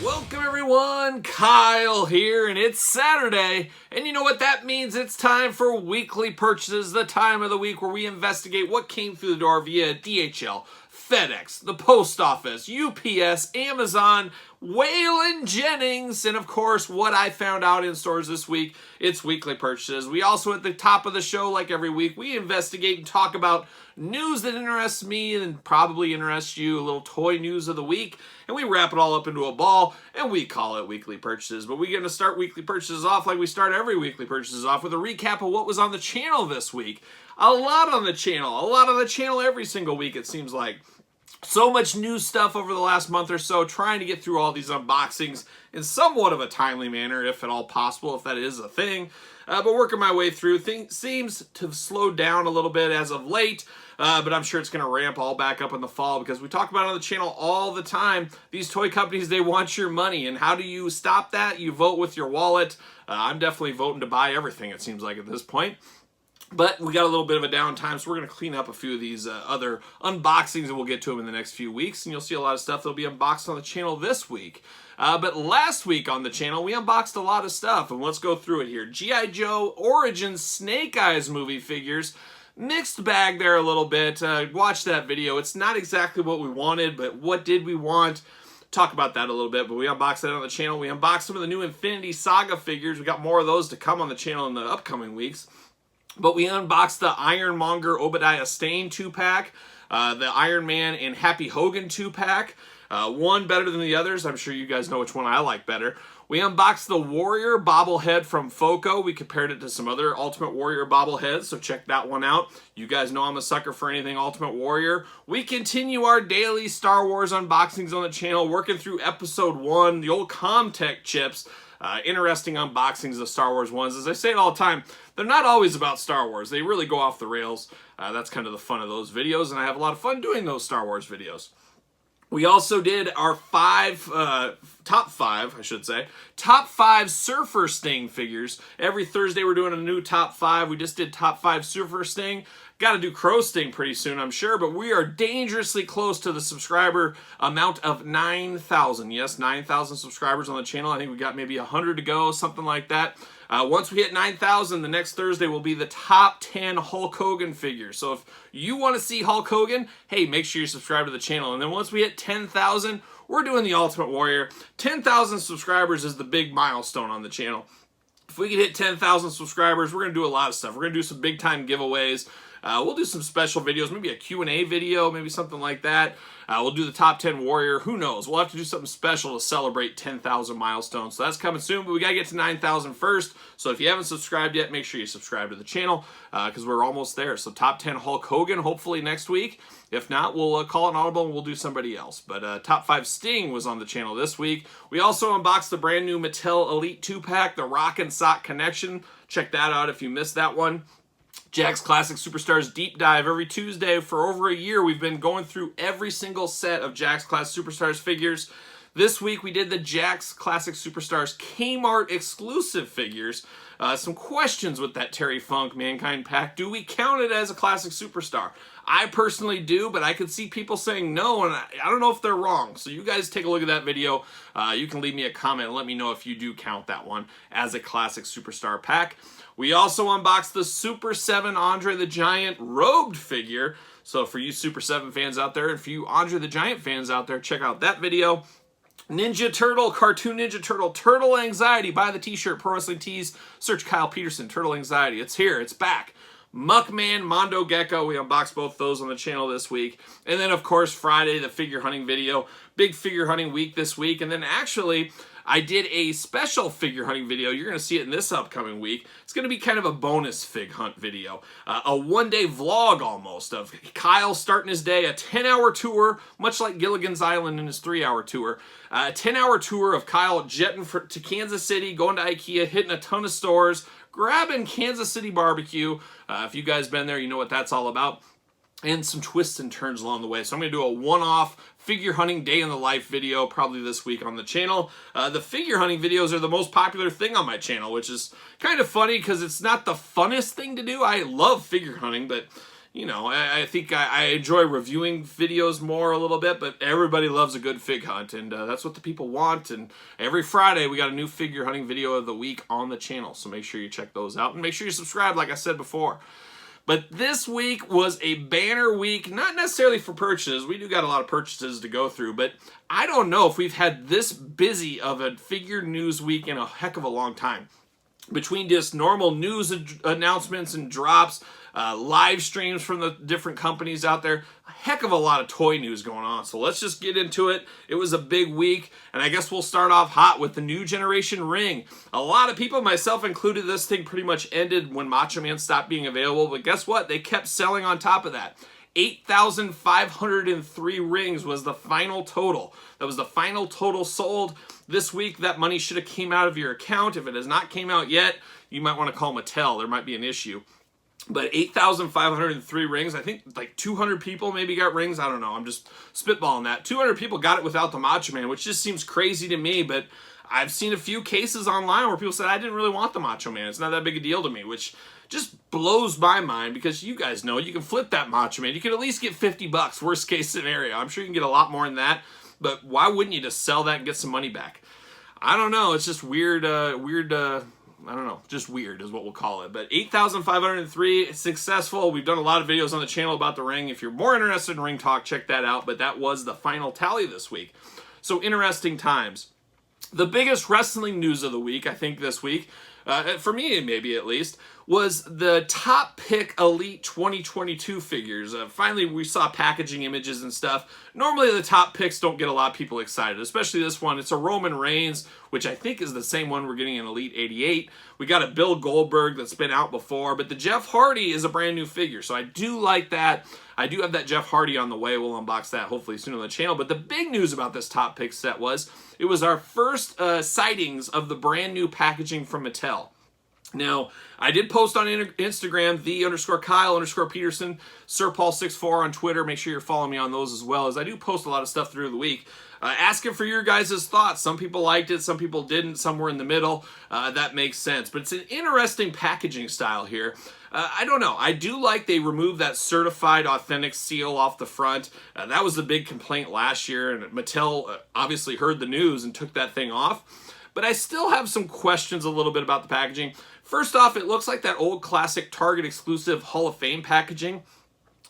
Welcome everyone, Kyle here, and it's Saturday, and you know what that means? It's time for weekly purchases, the time of the week where we investigate what came through the door via DHL, FedEx, the post office, UPS, Amazon, Waylon Jennings, and of course what I found out in stores this week. It's weekly purchases. We also, at the top of the show, like every week, we investigate and talk about news that interests me and probably interests you, a little toy news of the week, and we wrap it all up into a ball, and we call it weekly purchases. But we're going to start weekly purchases off like we start every weekly purchases off with a recap of what was on the channel this week. A lot on the channel every single week, it seems like. So much new stuff over the last month or so, trying to get through all these unboxings in somewhat of a timely manner, if at all possible, if that is a thing. But working my way through, things seems to have slowed down a little bit as of late, but I'm sure it's going to ramp all back up in the fall, because we talk about it on the channel all the time. These toy companies, they want your money, and how do you stop that? You vote with your wallet. I'm definitely voting to buy everything, it seems like, at this point. But we got a little bit of a downtime, so we're going to clean up a few of these other unboxings, and we'll get to them in the next few weeks. And you'll see a lot of stuff that'll be unboxed on the channel this week. But last week on the channel, we unboxed a lot of stuff, and let's go through it here. G.I. Joe Origins Snake Eyes movie figures. Mixed bag there a little bit. Watch that video. It's not exactly what we wanted, but what did we want? Talk about that a little bit, but we unboxed that on the channel. We unboxed some of the new Infinity Saga figures. We got more of those to come on the channel in the upcoming weeks. But we unboxed the Ironmonger Obadiah Stane 2-pack, the Iron Man and Happy Hogan 2-pack. One better than the others. I'm sure you guys know which one I like better. We unboxed the Warrior bobblehead from Foco. We compared it to some other Ultimate Warrior bobbleheads, so check that one out. You guys know I'm a sucker for anything Ultimate Warrior. We continue our daily Star Wars unboxings on the channel, working through Episode 1, the old Comtech chips. Interesting unboxings of Star Wars ones. As I say it all the time, they're not always about Star Wars. They really go off the rails. That's kind of the fun of those videos, and I have a lot of fun doing those Star Wars videos. We also did our top five Surfer Sting figures. Every Thursday we're doing a new top 5. We just did top 5 Surfer Sting. Got to do Crow Sting pretty soon, I'm sure, but we are dangerously close to the subscriber amount of 9,000. Yes, 9,000 subscribers on the channel. I think we got maybe 100 to go, something like that. Once we hit 9,000, the next Thursday will be the top 10 Hulk Hogan figures. So if you want to see Hulk Hogan, hey, make sure you subscribe to the channel. And then once we hit 10,000, we're doing the Ultimate Warrior. 10,000 subscribers is the big milestone on the channel. If we can hit 10,000 subscribers, we're going to do a lot of stuff. We're going to do some big-time giveaways. We'll do some special videos, maybe a Q&A video, maybe something like that. We'll do the top 10 Warrior. Who knows? We'll have to do something special to celebrate 10,000 milestones. So that's coming soon, but we got to get to 9,000 first. So if you haven't subscribed yet, make sure you subscribe to the channel because we're almost there. So top 10 Hulk Hogan, hopefully next week. If not, we'll call it an audible and we'll do somebody else. But top 5 Sting was on the channel this week. We also unboxed the brand new Mattel Elite 2-pack, the Rock and Sock Connection. Check that out if you missed that one. Jack's Classic Superstars Deep Dive. Every Tuesday for over a year, we've been going through every single set of Jack's Classic Superstars figures. This week, we did the Jack's Classic Superstars Kmart exclusive figures. Some questions with that Terry Funk Mankind pack. Do we count it as a Classic Superstar? I personally do, but I could see people saying no, and I don't know if they're wrong. So you guys take a look at that video. You can leave me a comment and let me know if you do count that one as a Classic Superstar pack. We also unboxed the Super 7 Andre the Giant robed figure. So for you Super 7 fans out there, and for you Andre the Giant fans out there, check out that video. Ninja Turtle, Cartoon Ninja Turtle, Turtle Anxiety. Buy the t-shirt, Pro Wrestling Tees. Search Kyle Peterson, Turtle Anxiety. It's here, it's back. Muckman, Mondo Gecko. We unboxed both those on the channel this week. And then, of course, Friday, the figure hunting video. Big figure hunting week this week. And then, actually, I did a special figure hunting video. You're going to see it in this upcoming week. It's going to be kind of a bonus fig hunt video. A one-day vlog, almost, of Kyle starting his day. A 10-hour tour, much like Gilligan's Island in his 3-hour tour. A 10-hour tour of Kyle jetting to Kansas City, going to IKEA, hitting a ton of stores, grabbing Kansas City barbecue. If you guys been there, you know what that's all about. And some twists and turns along the way. So I'm going to do a one-off figure hunting day in the life video probably this week on the channel. The figure hunting videos are the most popular thing on my channel, which is kind of funny because it's not the funnest thing to do. I love figure hunting, but you know, I think I enjoy reviewing videos more a little bit, but everybody loves a good fig hunt, and that's what the people want. And every Friday, we got a new figure hunting video of the week on the channel, so make sure you check those out, and make sure you subscribe, like I said before. But this week was a banner week, not necessarily for purchases. We do got a lot of purchases to go through, but I don't know if we've had this busy of a figure news week in a heck of a long time. Between just normal news announcements and drops, live streams from the different companies out there, a heck of a lot of toy news going on. So let's just get into it. It was a big week, and I guess we'll start off hot with the new generation ring. A lot of people, myself included, this thing pretty much ended when Macho Man stopped being available, but guess what? They kept selling on top of that. 8,503 rings was the final total. That was the final total sold this week. That money should have came out of your account. If it has not came out yet, you might want to call Mattel. There might be an issue. But 8,503 rings, I think like 200 people maybe got rings. I don't know. I'm just spitballing that. 200 people got it without the Macho Man, which just seems crazy to me. But I've seen a few cases online where people said, I didn't really want the Macho Man. It's not that big a deal to me, which just blows my mind, because you guys know you can flip that Macho Man. You can at least get 50 bucks, worst case scenario. I'm sure you can get a lot more than that, but why wouldn't you just sell that and get some money back? I don't know. It's just weird, I don't know, just weird is what we'll call it. But 8,503, successful. We've done a lot of videos on the channel about the ring. If you're more interested in ring talk, check that out. But that was the final tally this week. So interesting times. The biggest wrestling news of the week, I think this week, for me maybe at least, was the Top Pick Elite 2022 figures. Finally, we saw packaging images and stuff. Normally, the top picks don't get a lot of people excited, especially this one. It's a Roman Reigns, which I think is the same one we're getting in Elite 88. We got a Bill Goldberg that's been out before, but the Jeff Hardy is a brand new figure, so I do like that. I do have that Jeff Hardy on the way. We'll unbox that hopefully soon on the channel. But the big news about this Top Pick set was it was our first sightings of the brand new packaging from Mattel. Now, I did post on Instagram, _Kyle_Peterson, SirPaul64 on Twitter. Make sure you're following me on those as well, as I do post a lot of stuff through the week. Asking for your guys' thoughts. Some people liked it, some people didn't, some were in the middle. That makes sense. But it's an interesting packaging style here. I don't know. I do like they removed that certified authentic seal off the front. That was the big complaint last year, and Mattel obviously heard the news and took that thing off. But I still have some questions a little bit about the packaging. First off, it looks like that old classic Target exclusive Hall of Fame packaging.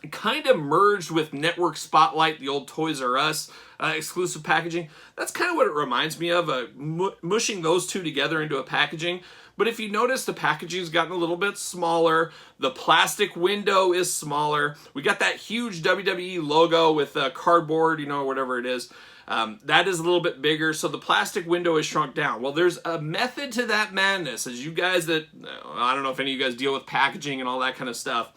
It kind of merged with Network Spotlight, the old Toys R Us exclusive packaging. That's kind of what it reminds me of, mushing those two together into a packaging. But if you notice, the packaging's gotten a little bit smaller. The plastic window is smaller. We got that huge WWE logo with cardboard, you know, whatever it is. That is a little bit bigger, so the plastic window is shrunk down. Well, there's a method to that madness. As you guys that, I don't know if any of you guys deal with packaging and all that kind of stuff.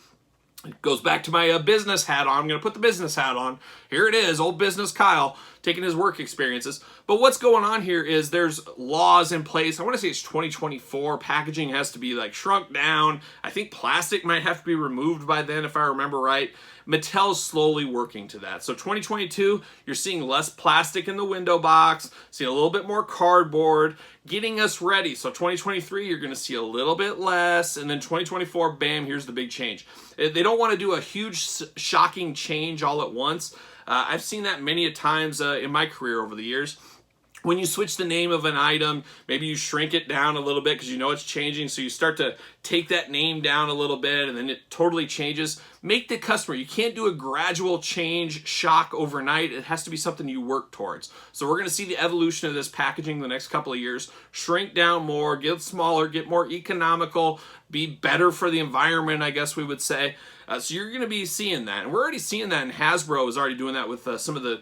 It goes back to my business hat on. I'm going to put the business hat on. Here it is, old business Kyle, taking his work experiences. But what's going on here is there's laws in place. I want to say it's 2024. Packaging has to be like shrunk down. I think plastic might have to be removed by then, if I remember right. Mattel's slowly working to that. So 2022, you're seeing less plastic in the window box, seeing a little bit more cardboard, getting us ready. So 2023, you're going to see a little bit less, and then 2024, bam, here's the big change. They don't want to do a huge, shocking change all at once. I've seen that many a times in my career over the years. When you switch the name of an item, maybe you shrink it down a little bit because you know it's changing, so you start to take that name down a little bit and then it totally changes. Make the customer, you can't do a gradual change shock overnight. It has to be something you work towards. So we're going to see the evolution of this packaging the next couple of years. Shrink down more, get smaller, get more economical, be better for the environment, I guess we would say. So you're going to be seeing that. And we're already seeing that, and Hasbro is already doing that with some of the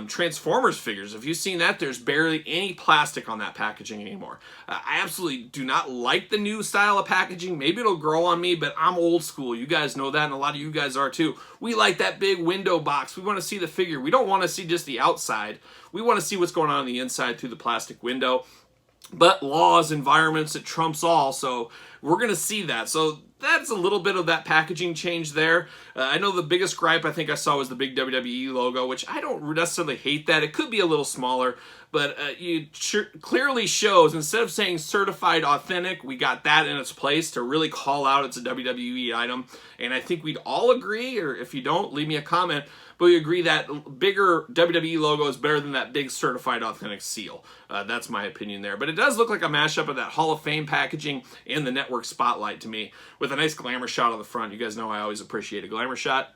Transformers figures. If you've seen that, there's barely any plastic on that packaging anymore. I absolutely do not like the new style of packaging. Maybe it'll grow on me, but I'm old school. You guys know that, and a lot of you guys are too. We like that big window box. We want to see the figure. We don't want to see just the outside. We want to see what's going on the inside through the plastic window. But laws, environments, it trumps all. So we're going to see that. So that's a little bit of that packaging change there. I know the biggest gripe I think I saw was the big WWE logo, which I don't necessarily hate that. It could be a little smaller, but clearly shows, instead of saying certified authentic, we got that in its place to really call out it's a WWE item. And I think we'd all agree, or if you don't, leave me a comment, but we agree that bigger WWE logo is better than that big certified authentic seal. That's my opinion there. But it does look like a mashup of that Hall of Fame packaging and the network spotlight to me, with a nice glamour shot on the front. You guys know I always appreciate a glamour shot.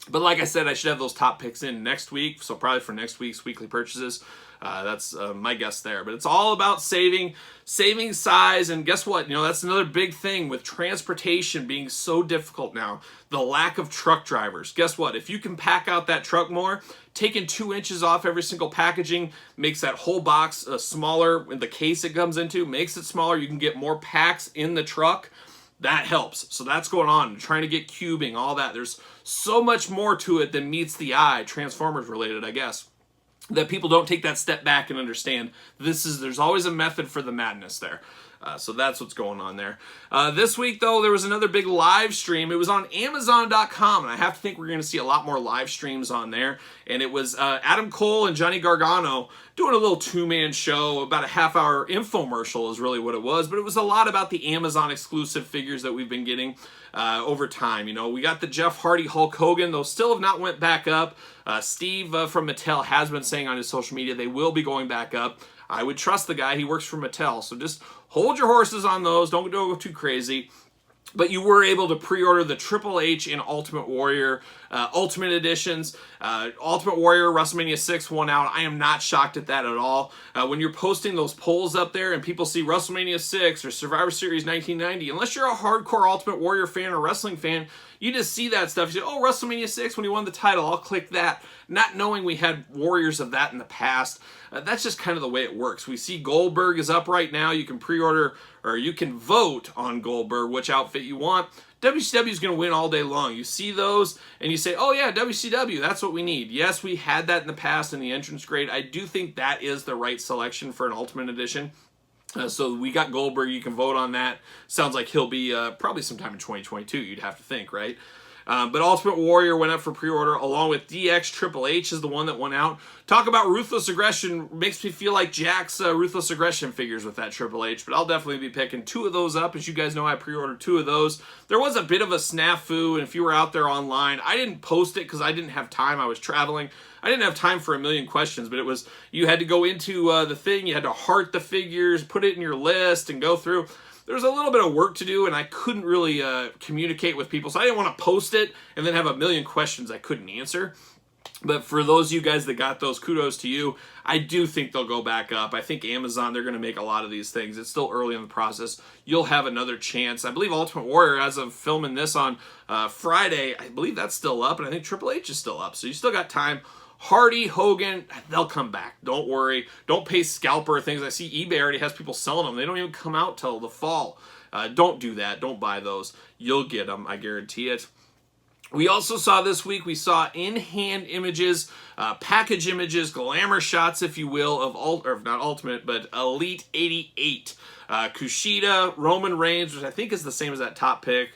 But like I said, I should have those top picks in next week, so probably for next week's weekly purchases. That's my guess there. But it's all about saving size, and guess what? You know, that's another big thing with transportation being so difficult now. The lack of truck drivers. Guess what? If you can pack out that truck more, taking 2 inches off every single packaging makes that whole box smaller. The case it comes into makes it smaller. You can get more packs in the truck. That helps. So that's going on. Trying to get cubing, all that. There's so much more to it than meets the eye, Transformers related, I guess, that people don't take that step back and understand there's always a method for the madness there. So that's what's going on there. This week, though, there was another big live stream. It was on Amazon.com, and I have to think we're going to see a lot more live streams on there. And it was Adam Cole and Johnny Gargano doing a little two-man show, about a half-hour infomercial is really what it was. But it was a lot about the Amazon exclusive figures that we've been getting over time. You know, we got the Jeff Hardy Hulk Hogan. Those still have not went back up. Steve from Mattel has been saying on his social media they will be going back up. I would trust the guy. He works for Mattel. So just hold your horses on those. Don't go too crazy. But you were able to pre-order the Triple H and Ultimate Warrior Ultimate Editions. Ultimate Warrior WrestleMania 6 won out. I am not shocked at that at all. When you're posting those polls up there and people see WrestleMania 6 or Survivor Series 1990, unless you're a hardcore Ultimate Warrior fan or wrestling fan, you just see that stuff. You say, oh, WrestleMania 6 when he won the title, I'll click that. Not knowing we had Warriors of that in the past. That's just kind of the way it works. We see Goldberg is up right now. You can pre-order, or you can vote on Goldberg, which outfit you want. WCW is going to win all day long. You see those, and you say, oh yeah, WCW, that's what we need. Yes, we had that in the past in the entrance grade. I do think that is the right selection for an Ultimate Edition. So we got Goldberg. You can vote on that. Sounds like he'll be probably sometime in 2022, you'd have to think, right? But Ultimate Warrior went up for pre-order, along with DX. Triple H is the one that went out. Talk about Ruthless Aggression. Makes me feel like Jack's Ruthless Aggression figures with that Triple H, but I'll definitely be picking 2 of those up. As you guys know, I pre-ordered 2 of those. There was a bit of a snafu, and if you were out there online, I didn't post it because I didn't have time. I was traveling. I didn't have time for a million questions, but it was, you had to go into the thing, you had to heart the figures, put it in your list, and go through. There's a little bit of work to do, and I couldn't really communicate with people, so I didn't want to post it and then have a million questions I couldn't answer. But for those of you guys that got those, kudos to you. I do think they'll go back up. I think Amazon, they're going to make a lot of these things. It's still early in the process. You'll have another chance. I believe Ultimate Warrior, as of filming this on Friday, I believe that's still up, and I think Triple H is still up. So you still got time. Hardy, Hogan, they'll come back. Don't worry. Don't pay scalper things. I see eBay already has people selling them. They don't even come out till the fall. Don't do that. Don't buy those. You'll get them. I guarantee it. We also saw this week, we saw in-hand images, package images, glamour shots, if you will, of not Ultimate, but Elite 88. Kushida, Roman Reigns, which I think is the same as that top pick.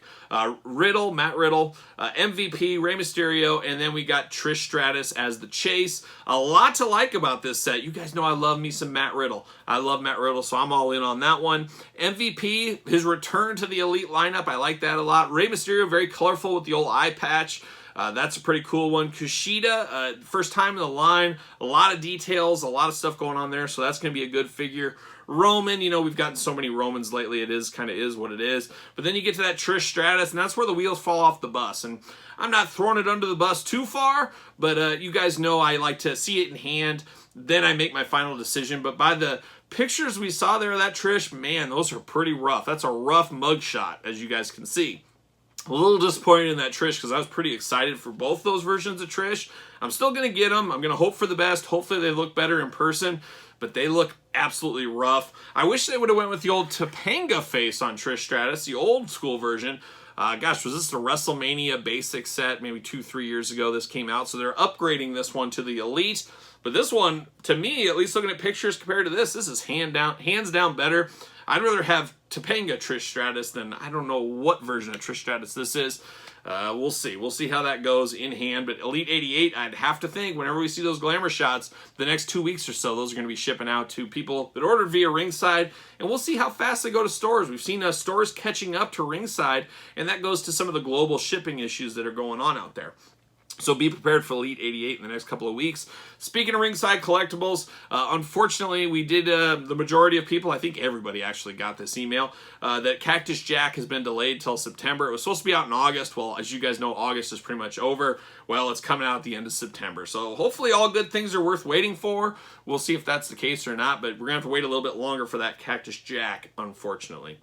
Riddle, Matt Riddle, MVP, Rey Mysterio, and then we got Trish Stratus as the Chase. A lot to like about this set. You guys know I love me some Matt Riddle. I love Matt Riddle, so I'm all in on that one. MVP, his return to the Elite lineup, I like that a lot. Rey Mysterio, very colorful with the old eye patch. That's a pretty cool one. Kushida, first time in the line, a lot of details, a lot of stuff going on there, so that's going to be a good figure. Roman, you know, we've gotten so many Romans lately, it is kind of is what it is. But then you get to that Trish Stratus, and that's where the wheels fall off the bus. And I'm not throwing it under the bus too far, but you guys know I like to see it in hand, then I make my final decision. But by the pictures we saw there of that Trish, man, those are pretty rough. That's a rough mugshot, as you guys can see. A little disappointed in that Trish because I was pretty excited for both those versions of Trish. I'm still going to get them. I'm going to hope for the best. Hopefully they look better in person, but they look absolutely rough. I wish they would have went with the old Topanga face on Trish Stratus, the old school version. Gosh, was this the WrestleMania basic set? Maybe 2-3 years ago this came out. So they're upgrading this one to the Elite. But this one, to me, at least looking at pictures compared to this is hands down better. I'd rather have Topanga Trish Stratus than I don't know what version of Trish Stratus this is. We'll see. We'll see how that goes in hand. But Elite 88, I'd have to think whenever we see those glamour shots, the next 2 weeks or so, those are going to be shipping out to people that ordered via Ringside. And we'll see how fast they go to stores. We've seen stores catching up to Ringside, and that goes to some of the global shipping issues that are going on out there. So be prepared for Elite 88 in the next couple of weeks. Speaking of Ringside Collectibles, unfortunately, we did, the majority of people, I think everybody actually got this email, that Cactus Jack has been delayed till September. It was supposed to be out in August. Well, as you guys know, August is pretty much over. Well, it's coming out at the end of September. So hopefully all good things are worth waiting for. We'll see if that's the case or not, but we're going to have to wait a little bit longer for that Cactus Jack, unfortunately.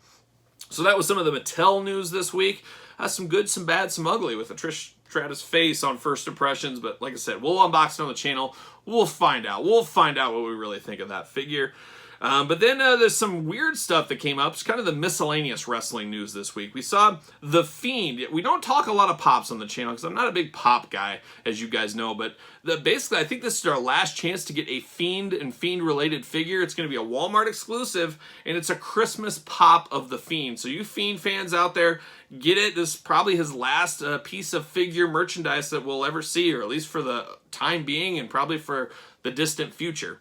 So that was some of the Mattel news this week. Some good, some bad, some ugly with the Trish Stratus face on first impressions, but like I said, we'll unbox it on the channel. We'll find out. We'll find out what we really think of that figure. But then there's some weird stuff that came up. It's kind of the miscellaneous wrestling news this week. We saw The Fiend. We don't talk a lot of pops on the channel because I'm not a big pop guy, as you guys know. But basically, I think this is our last chance to get a Fiend and Fiend-related figure. It's going to be a Walmart exclusive, and it's a Christmas pop of The Fiend. So you Fiend fans out there, get it. This is probably his last piece of figure merchandise that we'll ever see, or at least for the time being and probably for the distant future.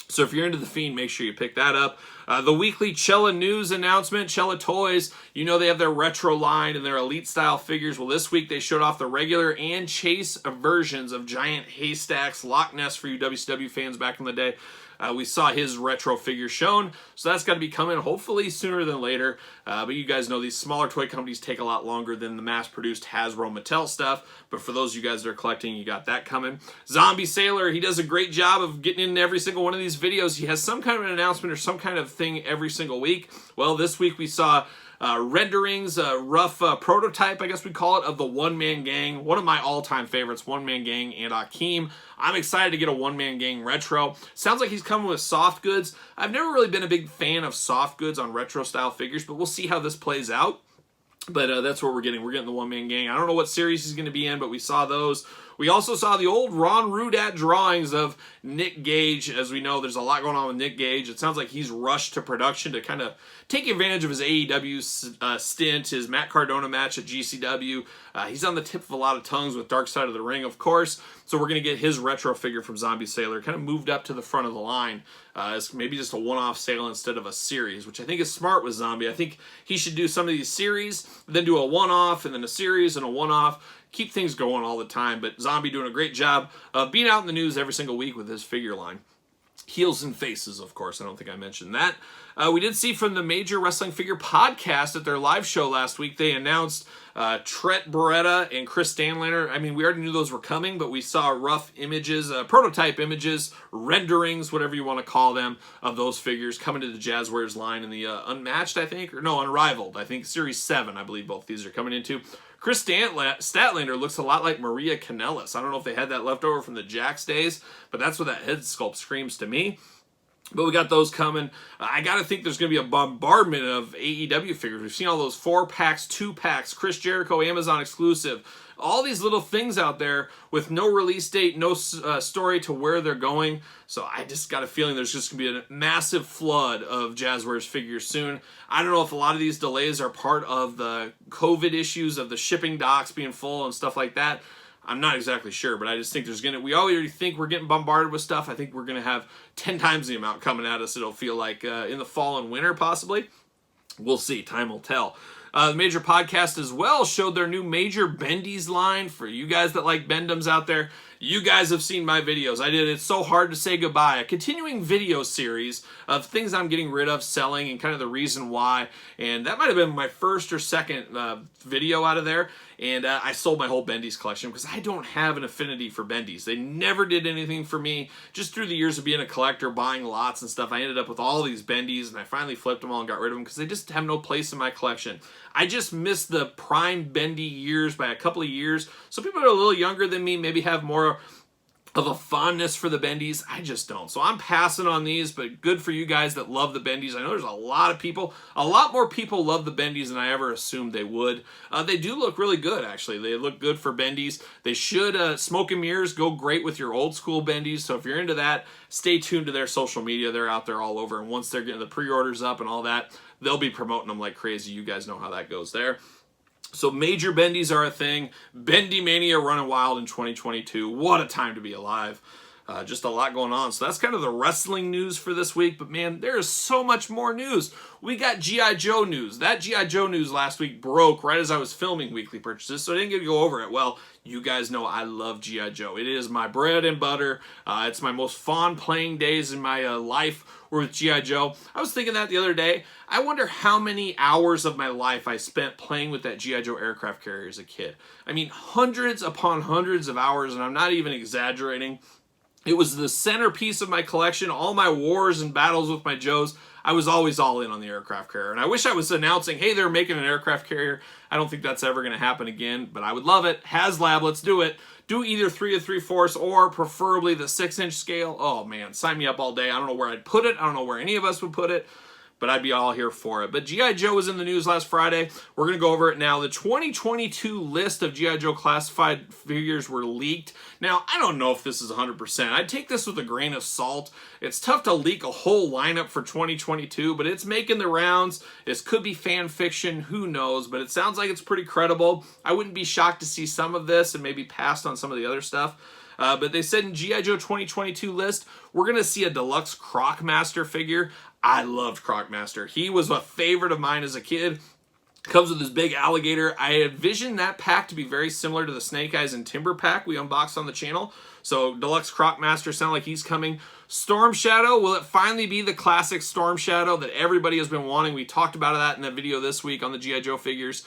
So if you're into The Fiend, make sure you pick that up. The weekly Cella news announcement, Cella Toys, you know they have their retro line and their elite style figures. Well, this week they showed off the regular and chase versions of Giant Haystacks, Loch Ness for you WCW fans back in the day. We saw his retro figure shown, so that's got to be coming hopefully sooner than later. But you guys know these smaller toy companies take a lot longer than the mass-produced Hasbro Mattel stuff. But for those of you guys that are collecting, you got that coming. Zombie Sailor, he does a great job of getting into every single one of these videos. He has some kind of an announcement or some kind of thing every single week. Well, this week we saw renderings, a rough prototype, I guess we call it, of the One Man Gang. One of my all-time favorites, One Man Gang and Akeem. I'm excited to get a One Man Gang retro. Sounds like he's coming with soft goods. I've never really been a big fan of soft goods on retro-style figures, but we'll see how this plays out. But that's what we're getting. We're getting the One Man Gang. I don't know what series he's going to be in, but we saw those. We also saw the old Ron Rudat drawings of Nick Gage. As we know, there's a lot going on with Nick Gage. It sounds like he's rushed to production to kind of take advantage of his AEW stint, his Matt Cardona match at GCW. He's on the tip of a lot of tongues with Dark Side of the Ring, of course. So we're going to get his retro figure from Zombie Sailor, kind of moved up to the front of the line. It's maybe just a one-off sale instead of a series, which I think is smart with Zombie. I think he should do some of these series, then do a one-off, and then a series and a one-off. Keep things going all the time, but Zombie doing a great job of being out in the news every single week with his figure line. Heels and faces, of course. I don't think I mentioned that. We did see from the Major Wrestling Figure Podcast at their live show last week, they announced Trent Beretta and Chris Stanlander. I mean, we already knew those were coming, but we saw rough images, prototype images, renderings, whatever you want to call them, of those figures coming to the Jazzwares line in the Unmatched, I think, or no, Unrivaled. I think Series 7, I believe both these are coming into. Chris Statlander looks a lot like Maria Kanellis. I don't know if they had that left over from the Jax days, but that's what that head sculpt screams to me. But we got those coming. I got to think there's going to be a bombardment of AEW figures. We've seen all those 4-packs, 2-packs, Chris Jericho, Amazon exclusive. All these little things out there with no release date, no story to where they're going. So I just got a feeling there's just going to be a massive flood of Jazzwares figures soon. I don't know if a lot of these delays are part of the COVID issues of the shipping docks being full and stuff like that. I'm not exactly sure, but I just think we already think we're getting bombarded with stuff. I think we're going to have 10 times the amount coming at us, it'll feel like, in the fall and winter, possibly. We'll see. Time will tell. The Major Podcast as well showed their new Major Bendies line. For you guys that like Bendums out there, you guys have seen my videos. I did It's So Hard to Say Goodbye, a continuing video series of things I'm getting rid of, selling, and kind of the reason why. And that might have been my first or second video out of there. And I sold my whole Bendies collection because I don't have an affinity for Bendies. They never did anything for me. Just through the years of being a collector, buying lots and stuff, I ended up with all these Bendies, and I finally flipped them all and got rid of them because they just have no place in my collection. I just missed the prime Bendy years by a couple of years. So people that are a little younger than me maybe have more of a fondness for the bendies. I just don't. So I'm passing on these, but good for you guys that love the bendies. I know there's a lot of people, a lot more people love the bendies than I ever assumed they would. They do look really good, actually. They look good for bendies. They should, smoke and mirrors go great with your old school bendies. So if you're into that, stay tuned to their social media. They're out there all over. And once they're getting the pre-orders up and all that, they'll be promoting them like crazy. You guys know how that goes there. So major bendies are a thing. Bendy Mania running wild in 2022. What a time to be alive. Just a lot going on. So that's kind of the wrestling news for this week. But man, there is so much more news. We got G.I. Joe news. That G.I. Joe news last week broke right as I was filming weekly purchases, so I didn't get to go over it. Well, you guys know I love G.I. Joe. It is my bread and butter. It's my most fond playing days in my life were with G.I. Joe. I was thinking that the other day. I wonder how many hours of my life I spent playing with that G.I. Joe aircraft carrier as a kid. I mean, hundreds upon hundreds of hours, and I'm not even exaggerating. It was the centerpiece of my collection. All my wars and battles with my Joes, I was always all in on the aircraft carrier. And I wish I was announcing, hey, they're making an aircraft carrier. I don't think that's ever going to happen again, but I would love it. Haslab, let's do it. Do either 3 3/4 or preferably the 6-inch scale. Oh, man, sign me up all day. I don't know where I'd put it. I don't know where any of us would put it, but I'd be all here for it. But G.I. Joe was in the news last Friday. We're going to go over it now. The 2022 list of G.I. Joe classified figures were leaked. Now, I don't know if this is 100%. I'd take this with a grain of salt. It's tough to leak a whole lineup for 2022, but it's making the rounds. This could be fan fiction. Who knows? But it sounds like it's pretty credible. I wouldn't be shocked to see some of this and maybe passed on some of the other stuff. But they said in G.I. Joe 2022 list, we're going to see a deluxe Crocmaster figure. I loved Crocmaster. He was a favorite of mine as a kid. Comes with this big alligator. I envisioned that pack to be very similar to the Snake Eyes and Timber pack we unboxed on the channel. So Deluxe Crocmaster sound like he's coming. Storm Shadow, will it finally be the classic Storm Shadow that everybody has been wanting? We talked about that in the video this week on the G.I. Joe figures.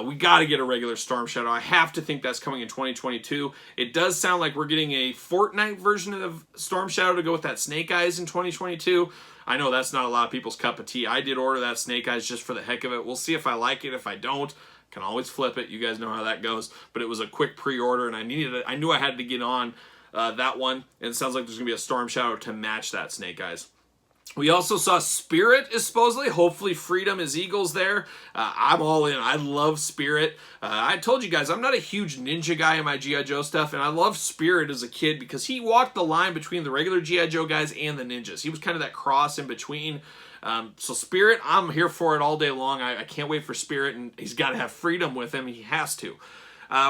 We got to get a regular Storm Shadow. I have to think that's coming in 2022. It does sound like we're getting a Fortnite version of Storm Shadow to go with that Snake Eyes in 2022. I know that's not a lot of people's cup of tea. I did order that Snake Eyes just for the heck of it. We'll see if I like it. If I don't, can always flip it. You guys know how that goes. But it was a quick pre-order, and I knew I had to get on that one. And it sounds like there's going to be a Storm Shadow to match that Snake Eyes. We also saw Spirit is supposedly. Hopefully Freedom is Eagles there. I'm all in. I love Spirit. I told you guys, I'm not a huge ninja guy in my G.I. Joe stuff, and I loved Spirit as a kid because he walked the line between the regular G.I. Joe guys and the ninjas. He was kind of that cross in between. So Spirit, I'm here for it all day long. I can't wait for Spirit, and he's got to have Freedom with him. He has to.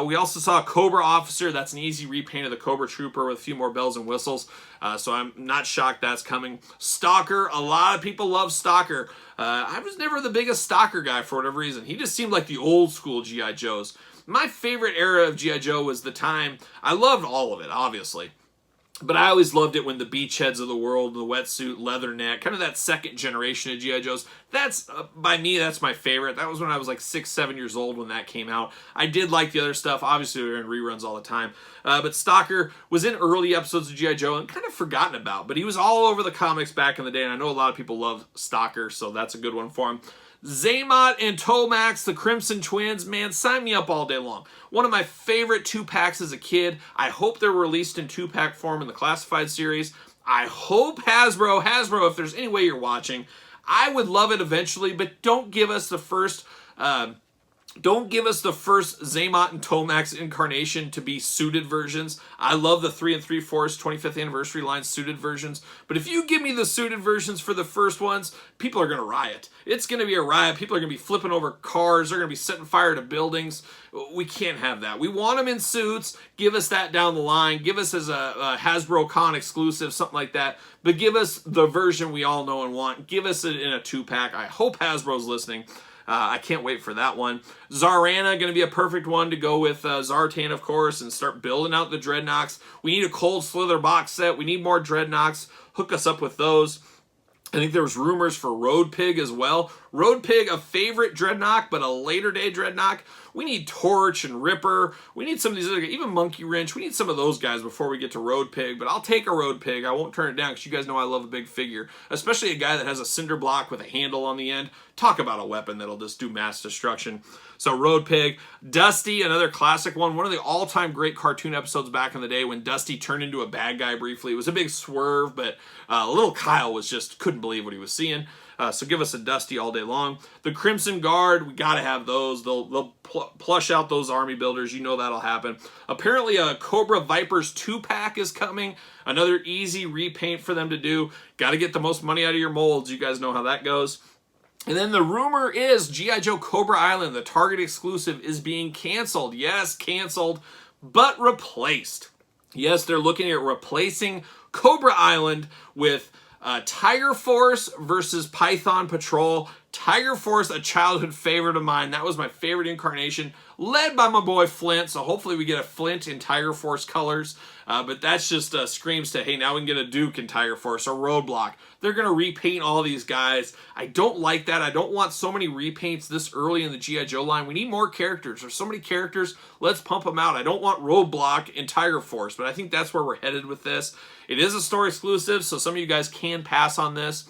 We also saw a Cobra Officer. That's an easy repaint of the Cobra Trooper with a few more bells and whistles. So I'm not shocked that's coming. Stalker. A lot of people love Stalker. I was never the biggest Stalker guy for whatever reason. He just seemed like the old school G.I. Joes. My favorite era of G.I. Joe was the time. I loved all of it, obviously. But I always loved it when the beachheads of the world, the wetsuit, leather neck, kind of that second generation of G.I. Joes. That's, by me, that's my favorite. That was when I was like 6, 7 years old when that came out. I did like the other stuff. Obviously, we were in reruns all the time. But Stalker was in early episodes of G.I. Joe and kind of forgotten about. But he was all over the comics back in the day, and I know a lot of people love Stalker, so that's a good one for him. Zaymot and Tomax, the Crimson Twins, man, sign me up all day long. One of my favorite 2-packs as a kid. I hope they're released in 2-pack form in the Classified series. I hope Hasbro, if there's any way you're watching, I would love it eventually, but don't give us the first Zaymot and Tomax incarnation to be suited versions. I love the 3 3/4 25th anniversary line suited versions, but if you give me the suited versions for the first ones, people are going to riot. It's going to be a riot. People are going to be flipping over cars. They're going to be setting fire to buildings. We can't have that. We want them in suits. Give us that down the line. Give us as a Hasbro Con exclusive, something like that. But give us the version we all know and want. Give us it in a 2-pack. I hope Hasbro's listening. I can't wait for that one. Zarana, going to be a perfect one to go with Zartan, of course, and start building out the Dreadnoks. We need a Cold Slither box set. We need more Dreadnoks. Hook us up with those. I think there was rumors for Road Pig as well. Road Pig, a favorite Dreadnought, but a later day Dreadnought. We need Torch and Ripper. We need some of these other guys, even Monkey Wrench. We need some of those guys before we get to Road Pig, but I'll take a Road Pig. I won't turn it down because you guys know I love a big figure, especially a guy that has a cinder block with a handle on the end. Talk about a weapon that'll just do mass destruction. So Road Pig. Dusty, another classic one of the all-time great cartoon episodes back in the day when Dusty turned into a bad guy briefly. It was a big swerve, but little Kyle was just couldn't believe what he was seeing. So give us a Dusty all day long. The Crimson Guard, we got to have those. They'll plush out those army builders. You know that'll happen. Apparently a Cobra Vipers 2-pack is coming. Another easy repaint for them to do. Got to get the most money out of your molds. You guys know how that goes. And then the rumor is G.I. Joe Cobra Island, the Target exclusive, is being canceled. Yes, canceled, but replaced. Yes, they're looking at replacing Cobra Island with Tiger Force versus Python Patrol. Tiger Force, a childhood favorite of mine. That was my favorite incarnation, led by my boy Flint. So hopefully we get a Flint in Tiger Force colors. But that's just screams to, hey, now we can get a Duke in Tiger Force or Roadblock. They're going to repaint all these guys. I don't like that. I don't want so many repaints this early in the G.I. Joe line. We need more characters. There's so many characters. Let's pump them out. I don't want Roadblock in Tiger Force, but I think that's where we're headed with this. It is a store exclusive, so some of you guys can pass on this.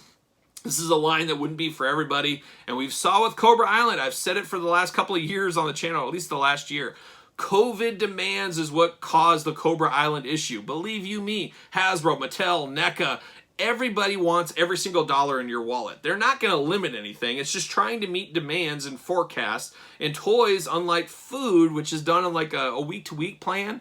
This is a line that wouldn't be for everybody, and we've saw with Cobra Island. I've said it for the last couple of years on the channel, at least the last year. COVID demands is what caused the Cobra Island issue. Believe you me, Hasbro, Mattel, NECA, everybody wants every single dollar in your wallet. They're not going to limit anything. It's just trying to meet demands and forecasts. And toys, unlike food, which is done on like a week-to-week plan,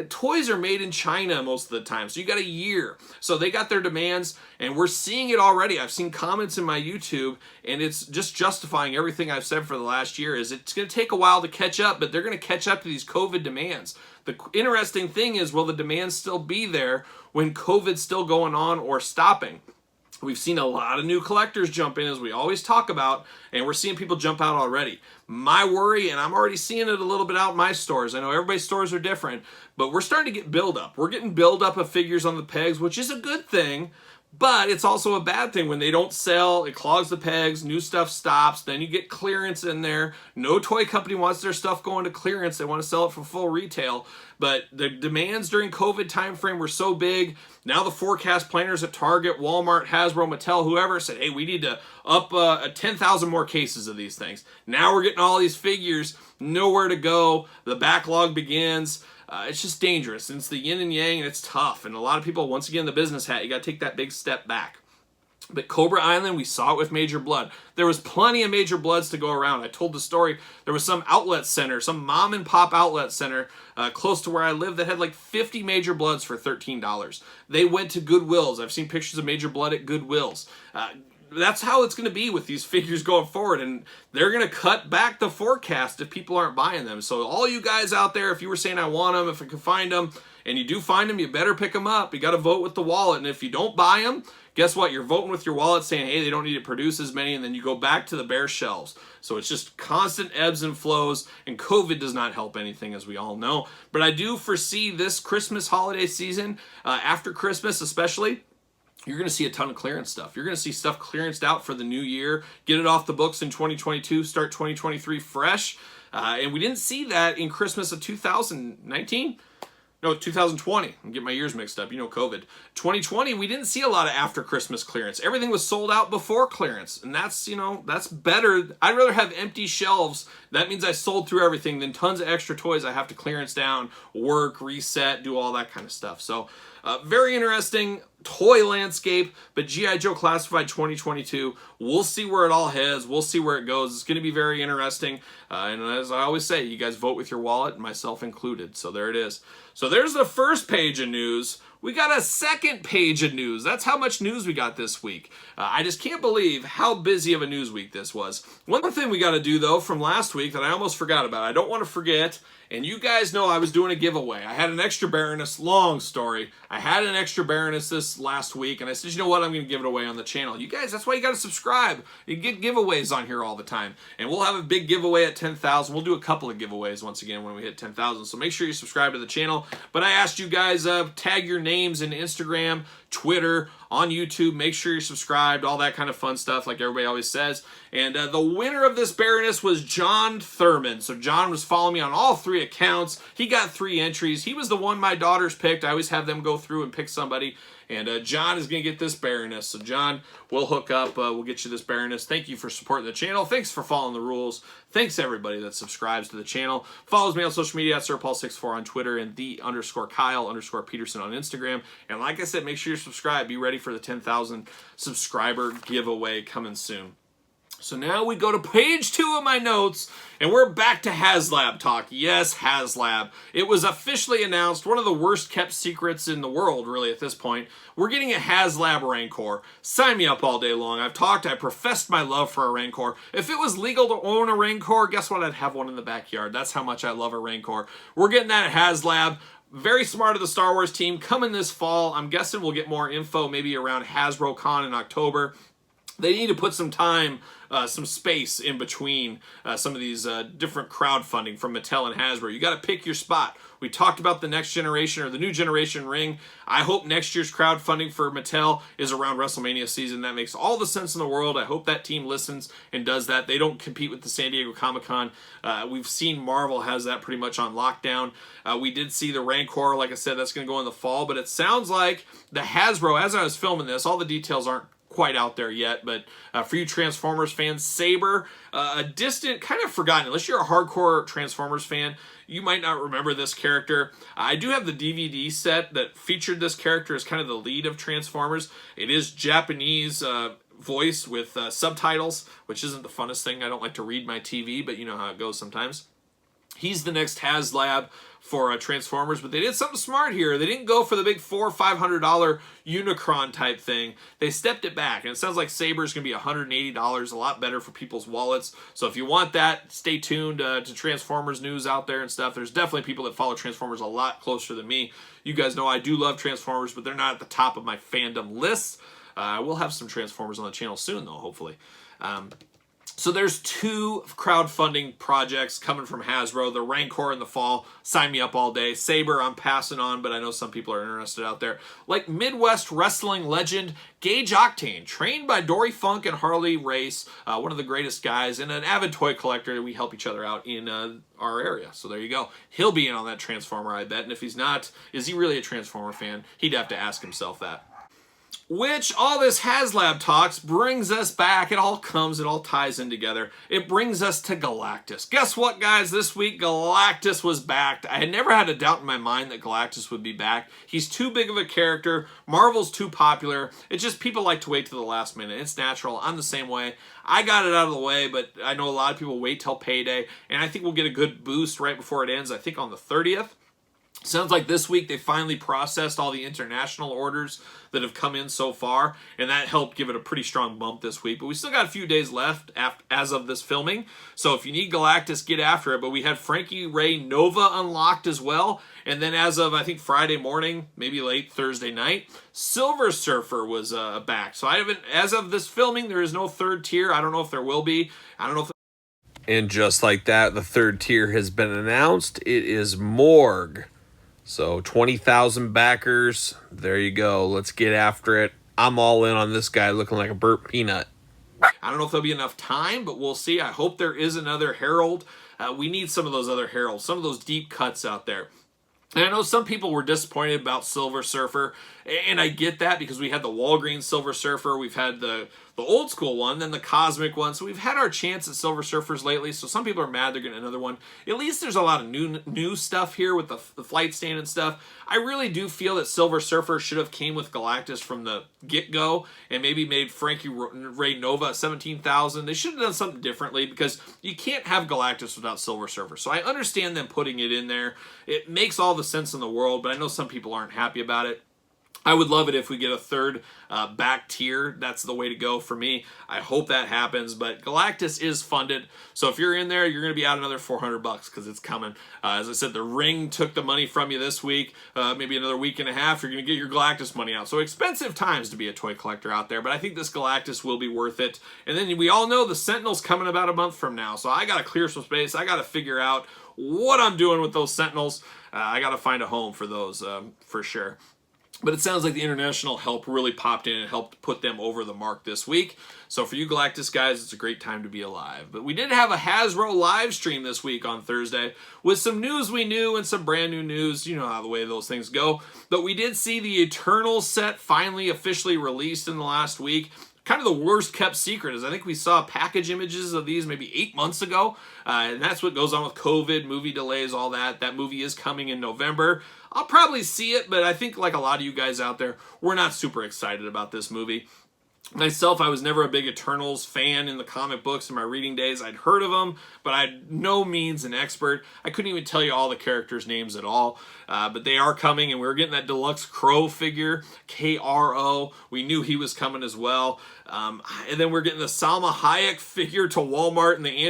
toys are made in China most of the time, so you got a year. So they got their demands, and we're seeing it already. I've seen comments in my YouTube, and it's just justifying everything I've said for the last year. Is it's going to take a while to catch up, but they're going to catch up to these COVID demands. The interesting thing is, will the demands still be there when COVID's still going on or stopping? We've seen a lot of new collectors jump in, as we always talk about, and we're seeing people jump out already. My worry, and I'm already seeing it a little bit out in my stores. I know everybody's stores are different, but we're starting to get build-up. We're getting build-up of figures on the pegs, which is a good thing, but it's also a bad thing when they don't sell. It clogs the pegs, new stuff stops, then you get clearance in there. No toy company wants their stuff going to clearance. They want to sell it for full retail, but the demands during COVID timeframe were so big. Now the forecast planners at Target, Walmart, Hasbro, Mattel, whoever said, hey, we need to up 10,000 more cases of these things. Now we're getting all these figures, nowhere to go. The backlog begins. It's just dangerous. It's the yin and yang, and it's tough. And a lot of people, once again, the business hat, you got to take that big step back. But Cobra Island, we saw it with Major Blood. There was plenty of Major Bloods to go around. I told the story. There was some outlet center, some mom and pop outlet center close to where I live that had like 50 Major Bloods for $13. They went to Goodwills. I've seen pictures of Major Blood at Goodwills. That's how it's going to be with these figures going forward, and they're going to cut back the forecast if people aren't buying them. So all you guys out there, if you were saying I want them, if I can find them, and you do find them, you better pick them up. You got to vote with the wallet, and if you don't buy them, guess what? You're voting with your wallet saying, hey, they don't need to produce as many, and then you go back to the bare shelves. So it's just constant ebbs and flows, and COVID does not help anything, as we all know. But I do foresee this Christmas holiday season, after Christmas especially, you're going to see a ton of clearance stuff. You're going to see stuff clearanced out for the new year, get it off the books in 2022, start 2023 fresh. And we didn't see that in Christmas of 2019. No, 2020. I'm getting my years mixed up. You know, COVID. 2020, we didn't see a lot of after Christmas clearance. Everything was sold out before clearance. And that's, you know, that's better. I'd rather have empty shelves. That means I sold through everything than tons of extra toys I have to clearance down, work, reset, do all that kind of stuff. So, very interesting toy landscape, but G.I. Joe Classified 2022, we'll see where it all heads. We'll see where it goes. It's going to be very interesting. And as I always say, you guys vote with your wallet, myself included. So there it is. So there's the first page of news. We got a second page of news. That's how much news we got this week. I just can't believe how busy of a news week this was. One more thing we got to do, though, from last week that I almost forgot about. I don't want to forget. And you guys know I was doing a giveaway. I had an extra Baroness, long story. I had an extra Baroness this last week, and I said, you know what, I'm going to give it away on the channel. You guys, that's why you got to subscribe. You get giveaways on here all the time. And we'll have a big giveaway at 10,000. We'll do a couple of giveaways once again when we hit 10,000. So make sure you subscribe to the channel. But I asked you guys, tag your names in Instagram, Twitter, on YouTube. Make sure you're subscribed, all that kind of fun stuff like everybody always says. And the winner of this Baroness was John Thurman. So John was following me on all 3 accounts. He got 3 entries. He was the one my daughters picked. I always have them go through and pick somebody. And John is going to get this Baroness. So John, we'll hook up. We'll get you this Baroness. Thank you for supporting the channel. Thanks for following the rules. Thanks everybody that subscribes to the channel. Follows me on social media at SirPaul64 on Twitter and _Kyle_Peterson on Instagram. And like I said, make sure you're subscribed. Be ready for the 10,000 subscriber giveaway coming soon. So now we go to page 2 of my notes, and we're back to Haslab talk. Yes, Haslab. It was officially announced, one of the worst kept secrets in the world, really, at this point. We're getting a Haslab Rancor. Sign me up all day long. I professed my love for a Rancor. If it was legal to own a Rancor, guess what? I'd have one in the backyard. That's how much I love a Rancor. We're getting that at Haslab. Very smart of the Star Wars team. Coming this fall. I'm guessing we'll get more info maybe around Hasbro Con in October. They need to put some time, some space in between some of these different crowdfunding from Mattel and Hasbro. You got to pick your spot. We talked about the next generation or the new generation ring. I hope next year's crowdfunding for Mattel is around WrestleMania season. That makes all the sense in the world. I hope that team listens and does that. They don't compete with the San Diego Comic-Con. We've seen Marvel has that pretty much on lockdown. We did see the Rancor. Like I said, that's going to go in the fall. But it sounds like the Hasbro, as I was filming this, all the details aren't quite out there yet, but for you Transformers fans, Saber, a distant, kind of forgotten, unless you're a hardcore Transformers fan, you might not remember this character. I do have the DVD set that featured this character as kind of the lead of Transformers. It is Japanese voice with subtitles, which isn't the funnest thing. I don't like to read my TV, but you know how it goes sometimes. He's the next Haslab for Transformers, but they did something smart here. They didn't go for the big $400 or $500 Unicron type thing. They stepped it back, and it sounds like Saber's going to be $180, a lot better for people's wallets. So if you want that, stay tuned to Transformers news out there and stuff. There's definitely people that follow Transformers a lot closer than me. You guys know I do love Transformers, but they're not at the top of my fandom list. We'll have some Transformers on the channel soon, though, hopefully. So there's 2 crowdfunding projects coming from Hasbro. The Rancor in the fall. Sign me up all day. Saber, I'm passing on, but I know some people are interested out there. Like Midwest wrestling legend GIJOE, trained by Dory Funk and Harley Race, one of the greatest guys, and an avid toy collector. We help each other out in our area. So there you go. He'll be in on that Transformer, I bet. And if he's not, is he really a Transformer fan? He'd have to ask himself that. Which, all this Haslab talks brings us back. It all ties in together. It brings us to Galactus. Guess what, guys? This week, Galactus was back. I had never had a doubt in my mind that Galactus would be back. He's too big of a character. Marvel's too popular. It's just people like to wait to the last minute. It's natural. I'm the same way. I got it out of the way, but I know a lot of people wait till payday, and I think we'll get a good boost right before it ends, I think on the 30th. Sounds like this week they finally processed all the international orders that have come in so far, and that helped give it a pretty strong bump this week. But we still got a few days left as of this filming, so if you need Galactus, get after it. But we had Frankie Ray Nova unlocked as well, and then as of, I think, Friday morning, maybe late Thursday night, Silver Surfer was back. So I haven't, as of this filming, there is no 3rd tier. I don't know if there will be. I don't know if... And just like that, the 3rd tier has been announced. It is Morg. So 20,000 backers. There you go. Let's get after it. I'm all in on this guy looking like a burnt peanut. I don't know if there'll be enough time, but we'll see. I hope there is another Herald. We need some of those other Heralds, some of those deep cuts out there. And I know some people were disappointed about Silver Surfer, and I get that because we had the Walgreens Silver Surfer, we've had the old school one, then the Cosmic one, so we've had our chance at Silver Surfers lately, so some people are mad they're getting another one. At least there's a lot of new stuff here with the flight stand and stuff. I really do feel that Silver Surfer should have came with Galactus from the get-go, and maybe made Frankie Ray Nova 17,000. They should have done something differently, because you can't have Galactus without Silver Surfer. So I understand them putting it in there. It makes all the sense in the world, but I know some people aren't happy about it. I would love it if we get a 3rd back tier. That's the way to go for me. I hope that happens, but Galactus is funded. So if you're in there, you're going to be out another $400 because it's coming. As I said, the Ring took the money from you this week. Maybe another week and a half, you're going to get your Galactus money out. So expensive times to be a toy collector out there, but I think this Galactus will be worth it. And then we all know the Sentinel's coming about a month from now. So I got to clear some space. I got to figure out what I'm doing with those Sentinels. I got to find a home for those for sure. But it sounds like the international help really popped in and helped put them over the mark this week. So for you Galactus guys, it's a great time to be alive. But we did have a Hasbro live stream this week on Thursday with some news we knew and some brand new news. You know how the way those things go. But we did see the Eternals set finally officially released in the last week. Kind of the worst kept secret is I think we saw package images of these maybe 8 months ago. And that's what goes on with COVID, movie delays, all that. That movie is coming in November. I'll probably see it, but I think like a lot of you guys out there, we're not super excited about this movie. Myself, I was never a big Eternals fan in the comic books in my reading days. I'd heard of them, but I'd no means an expert. I couldn't even tell you all the characters' names at all. But they are coming, and we're getting that deluxe Crow figure, K-R-O. We knew he was coming as well. And then we're getting the Salma Hayek figure to Walmart and the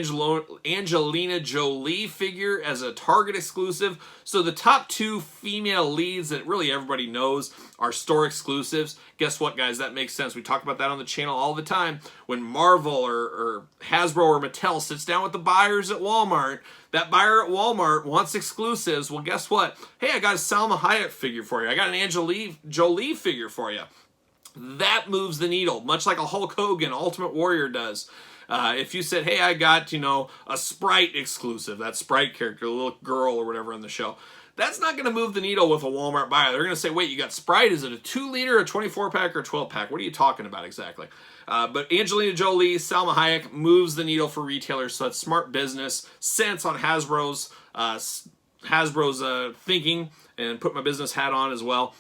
Angelina Jolie figure as a Target exclusive. So the top two female leads that really everybody knows are store exclusives. Guess what, guys? That makes sense. We talk about that on the channel all the time. When Marvel or Hasbro or Mattel sits down with the buyers at Walmart, that buyer at Walmart wants exclusives. Well, guess what? Hey, I got a Salma Hayek figure for you. I got an Angelina Jolie figure for you. That moves the needle, much like a Hulk Hogan Ultimate Warrior does. If you said, hey, I got, a Sprite exclusive, that Sprite character, a little girl or whatever in the show, that's not going to move the needle with a Walmart buyer. They're going to say, wait, you got Sprite? Is it a 2-liter, a 24-pack, or a 12-pack? What are you talking about exactly? But Angelina Jolie, Salma Hayek moves the needle for retailers, so that's smart business sense on Hasbro's thinking, and put my business hat on as well.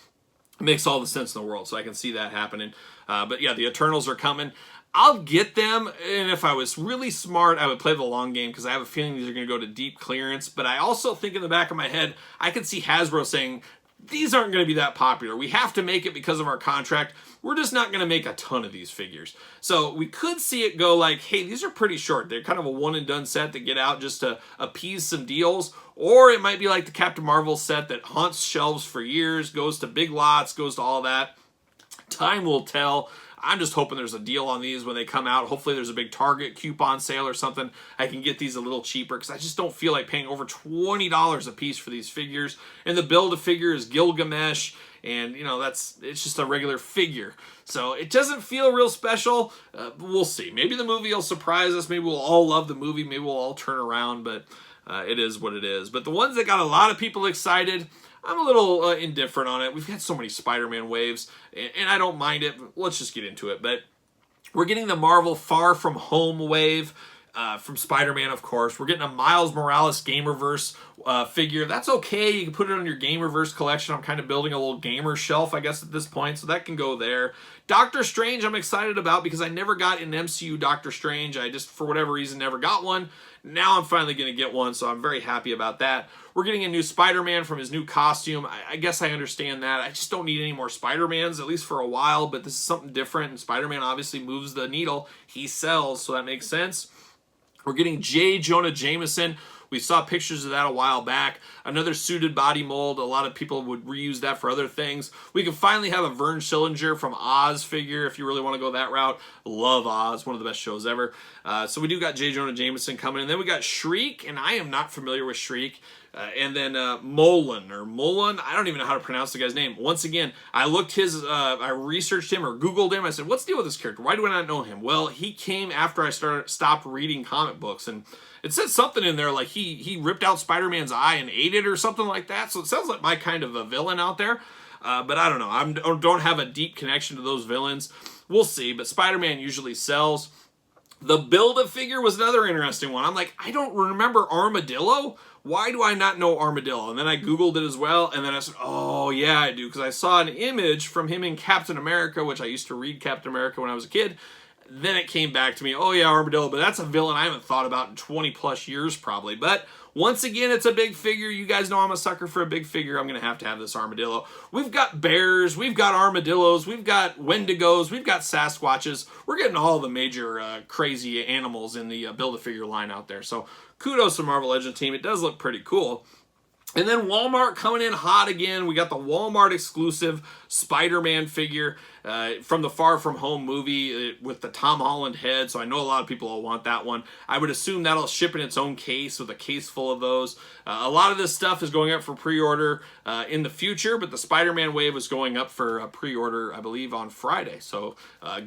It makes all the sense in the world, so I can see that happening. But yeah, the Eternals are coming. I'll get them, and if I was really smart, I would play the long game because I have a feeling these are going to go to deep clearance. But I also think in the back of my head, I could see Hasbro saying, these aren't going to be that popular. We have to make it because of our contract. We're just not going to make a ton of these figures. So we could see it go like, hey, these are pretty short. They're kind of a one-and-done set that get out just to appease some deals. Or it might be like the Captain Marvel set that haunts shelves for years, goes to big lots, goes to all that. Time will tell. I'm just hoping there's a deal on these when they come out. Hopefully there's a big Target coupon sale or something. I can get these a little cheaper because I just don't feel like paying over $20 a piece for these figures. And the Build-A-Figure is Gilgamesh, and it's just a regular figure. So it doesn't feel real special. We'll see. Maybe the movie will surprise us. Maybe we'll all love the movie. Maybe we'll all turn around, but it is what it is. But the ones that got a lot of people excited, I'm a little indifferent on it. We've had so many Spider-Man waves, and I don't mind it. Let's just get into it. But we're getting the Marvel Far From Home wave from Spider-Man, of course. We're getting a Miles Morales Gamerverse figure. That's okay. You can put it on your Gamerverse collection. I'm kind of building a little gamer shelf, I guess, at this point, so that can go there. Doctor Strange I'm excited about because I never got an MCU Doctor Strange. I just, for whatever reason, never got one. Now I'm finally going to get one, so I'm very happy about that. We're getting a new Spider-Man from his new costume. I guess I understand that. I just don't need any more Spider-Mans, at least for a while, but this is something different, and Spider-Man obviously moves the needle. He sells, so that makes sense. We're getting J. Jonah Jameson. We saw pictures of that a while back. Another suited body mold. A lot of people would reuse that for other things. We can finally have a Vern Schillinger from Oz figure if you really want to go that route. Love Oz. One of the best shows ever. So we do got J. Jonah Jameson coming. And then we got Shriek, and I am not familiar with Shriek. And then Mullen. I don't even know how to pronounce the guy's name. Once again, I looked I researched him or Googled him. I said, what's the deal with this character? Why do I not know him? Well, he came after I stopped reading comic books, and it said something in there like he ripped out Spider-Man's eye and ate it or something like that. So it sounds like my kind of a villain out there. But I don't know. I don't have a deep connection to those villains. We'll see. But Spider-Man usually sells. The Build-A-Figure was another interesting one. I'm like, I don't remember Armadillo. Why do I not know Armadillo? And then I Googled it as well, and then I said, oh, yeah, I do, because I saw an image from him in Captain America, which I used to read Captain America when I was a kid. Then it came back to me, oh, yeah, Armadillo, but that's a villain I haven't thought about in 20-plus years probably. But once again, it's a big figure. You guys know I'm a sucker for a big figure. I'm going to have this Armadillo. We've got bears. We've got armadillos. We've got wendigos. We've got Sasquatches. We're getting all the major crazy animals in the Build-A-Figure line out there. So kudos to Marvel Legends team. It does look pretty cool. And then Walmart coming in hot again. We got the Walmart exclusive Spider-Man figure from the Far From Home movie with the Tom Holland head. So I know a lot of people will want that one. I would assume that'll ship in its own case with a case full of those. A lot of this stuff is going up for pre-order in the future, but the Spider-Man wave is going up for pre-order, I believe, on Friday. So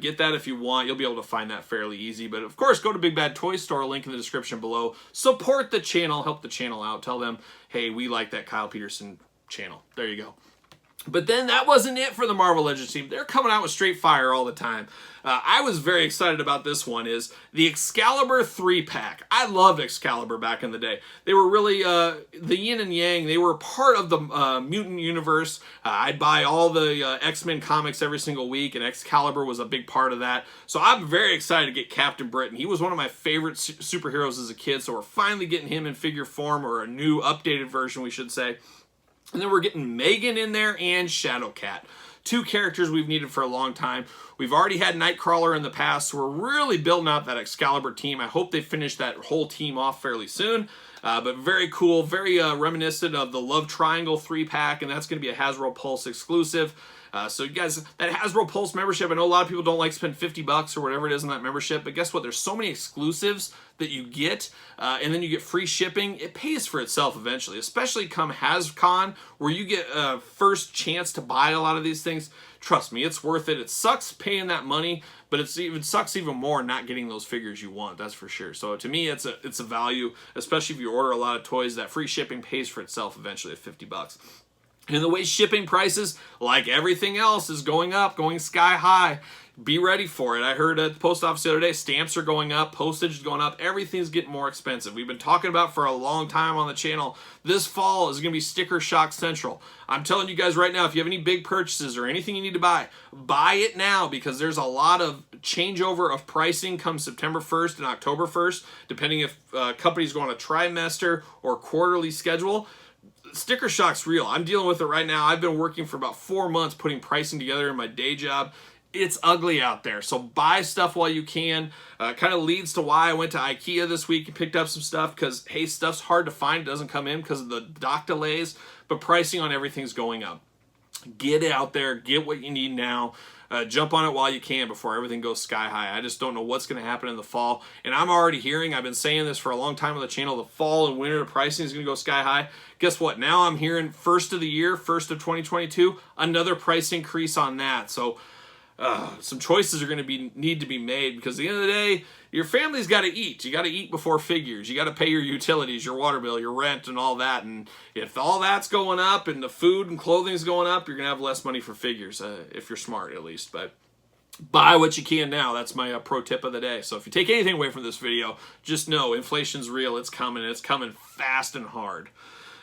get that if you want. You'll be able to find that fairly easy. But of course, go to Big Bad Toy Store, link in the description below. Support the channel, help the channel out. Tell them, hey, we like that Kyle Peterson channel. There you go. But then that wasn't it for the Marvel Legends team. They're coming out with straight fire all the time. I was very excited about this one, is the Excalibur 3-pack. I loved Excalibur back in the day. They were really the yin and yang. They were part of the mutant universe. I'd buy all the X-Men comics every single week, and Excalibur was a big part of that. So I'm very excited to get Captain Britain. He was one of my favorite superheroes as a kid, so we're finally getting him in figure form, or a new updated version, we should say. And then we're getting Megan in there and Shadowcat. Two characters we've needed for a long time. We've already had Nightcrawler in the past, so we're really building out that Excalibur team. I hope they finish that whole team off fairly soon. But very cool, very reminiscent of the Love Triangle 3-pack, and that's going to be a Hasbro Pulse exclusive. So you guys, that Hasbro Pulse membership, I know a lot of people don't like to spend $50 or whatever it is on that membership, but guess what? There's so many exclusives that you get, and then you get free shipping. It pays for itself eventually, especially come HasCon, where you get a first chance to buy a lot of these things. Trust me, it's worth it. It sucks paying that money, but it sucks even more not getting those figures you want, that's for sure. So to me, it's a value, especially if you order a lot of toys. That free shipping pays for itself eventually at $50. And the way shipping prices, like everything else, is going up, going sky high. Be ready for it. I heard at the post office the other day, stamps are going up, postage is going up, everything's getting more expensive. We've been talking about for a long time on the channel, this fall is going to be Sticker Shock Central. I'm telling you guys right now, if you have any big purchases or anything you need to buy it now, because there's a lot of changeover of pricing come September 1st and October 1st, depending if companies go on a trimester or quarterly schedule. Sticker Shock's real. I'm dealing with it right now. I've been working for about 4 months putting pricing together in my day job. It's ugly out there, so buy stuff while you can. Kind of leads to why I went to IKEA this week and picked up some stuff, because, hey, stuff's hard to find. It doesn't come in because of the dock delays, but pricing on everything's going up. Get out there. Get what you need now. Jump on it while you can before everything goes sky high. I just don't know what's going to happen in the fall. And I'm already hearing, I've been saying this for a long time on the channel, the fall and winter pricing is going to go sky high. Guess what? Now I'm hearing first of the year, first of 2022, another price increase on that. So some choices are going to need to be made, because at the end of the day, your family's got to eat. You got to eat before figures. You got to pay your utilities, your water bill, your rent, and all that. And if all that's going up and the food and clothing is going up, you're going to have less money for figures, if you're smart at least. But buy what you can now. That's my pro tip of the day. So if you take anything away from this video, just know inflation's real. It's coming. And it's coming fast and hard.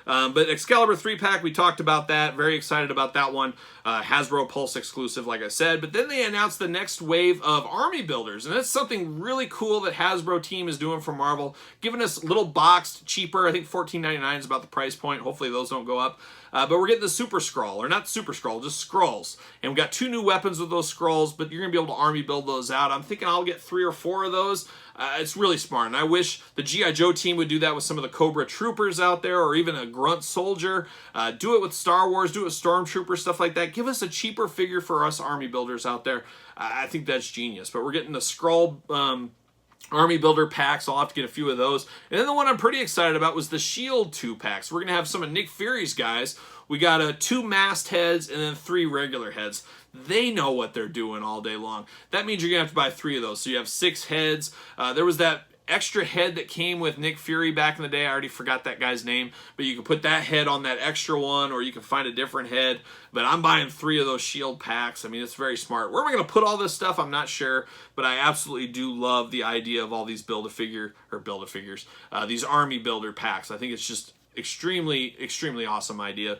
But Excalibur 3-pack, we talked about that. Very excited about that one. Hasbro Pulse exclusive, like I said. But then they announced the next wave of army builders. And that's something really cool that Hasbro team is doing for Marvel. Giving us little boxed, cheaper. I think $14.99 is about the price point. Hopefully those don't go up. But we're getting the Super Skrull. Or not Super Skrull, just Skrulls. And we've got 2 new weapons with those Skrulls. But you're going to be able to army build those out. I'm thinking I'll get 3 or 4 of those. It's really smart, and I wish the GIJOE team would do that with some of the Cobra Troopers out there, or even a Grunt Soldier. Do it with Star Wars, do it with Stormtroopers, stuff like that. Give us a cheaper figure for us army builders out there. I think that's genius. But we're getting the Skrull army builder packs. I'll have to get a few of those. And then the one I'm pretty excited about was the Shield 2-packs. We're going to have some of Nick Fury's guys. We got 2 masked heads and then 3 regular heads. They know what they're doing all day long. That means you're going to have to buy 3 of those. So you have 6 heads. There was that extra head that came with Nick Fury back in the day. I already forgot that guy's name. But you can put that head on that extra one, or you can find a different head. But I'm buying 3 of those Shield packs. I mean, it's very smart. Where am I going to put all this stuff? I'm not sure. But I absolutely do love the idea of all these Build-A-Figures. These army builder packs. I think it's just extremely, extremely awesome idea.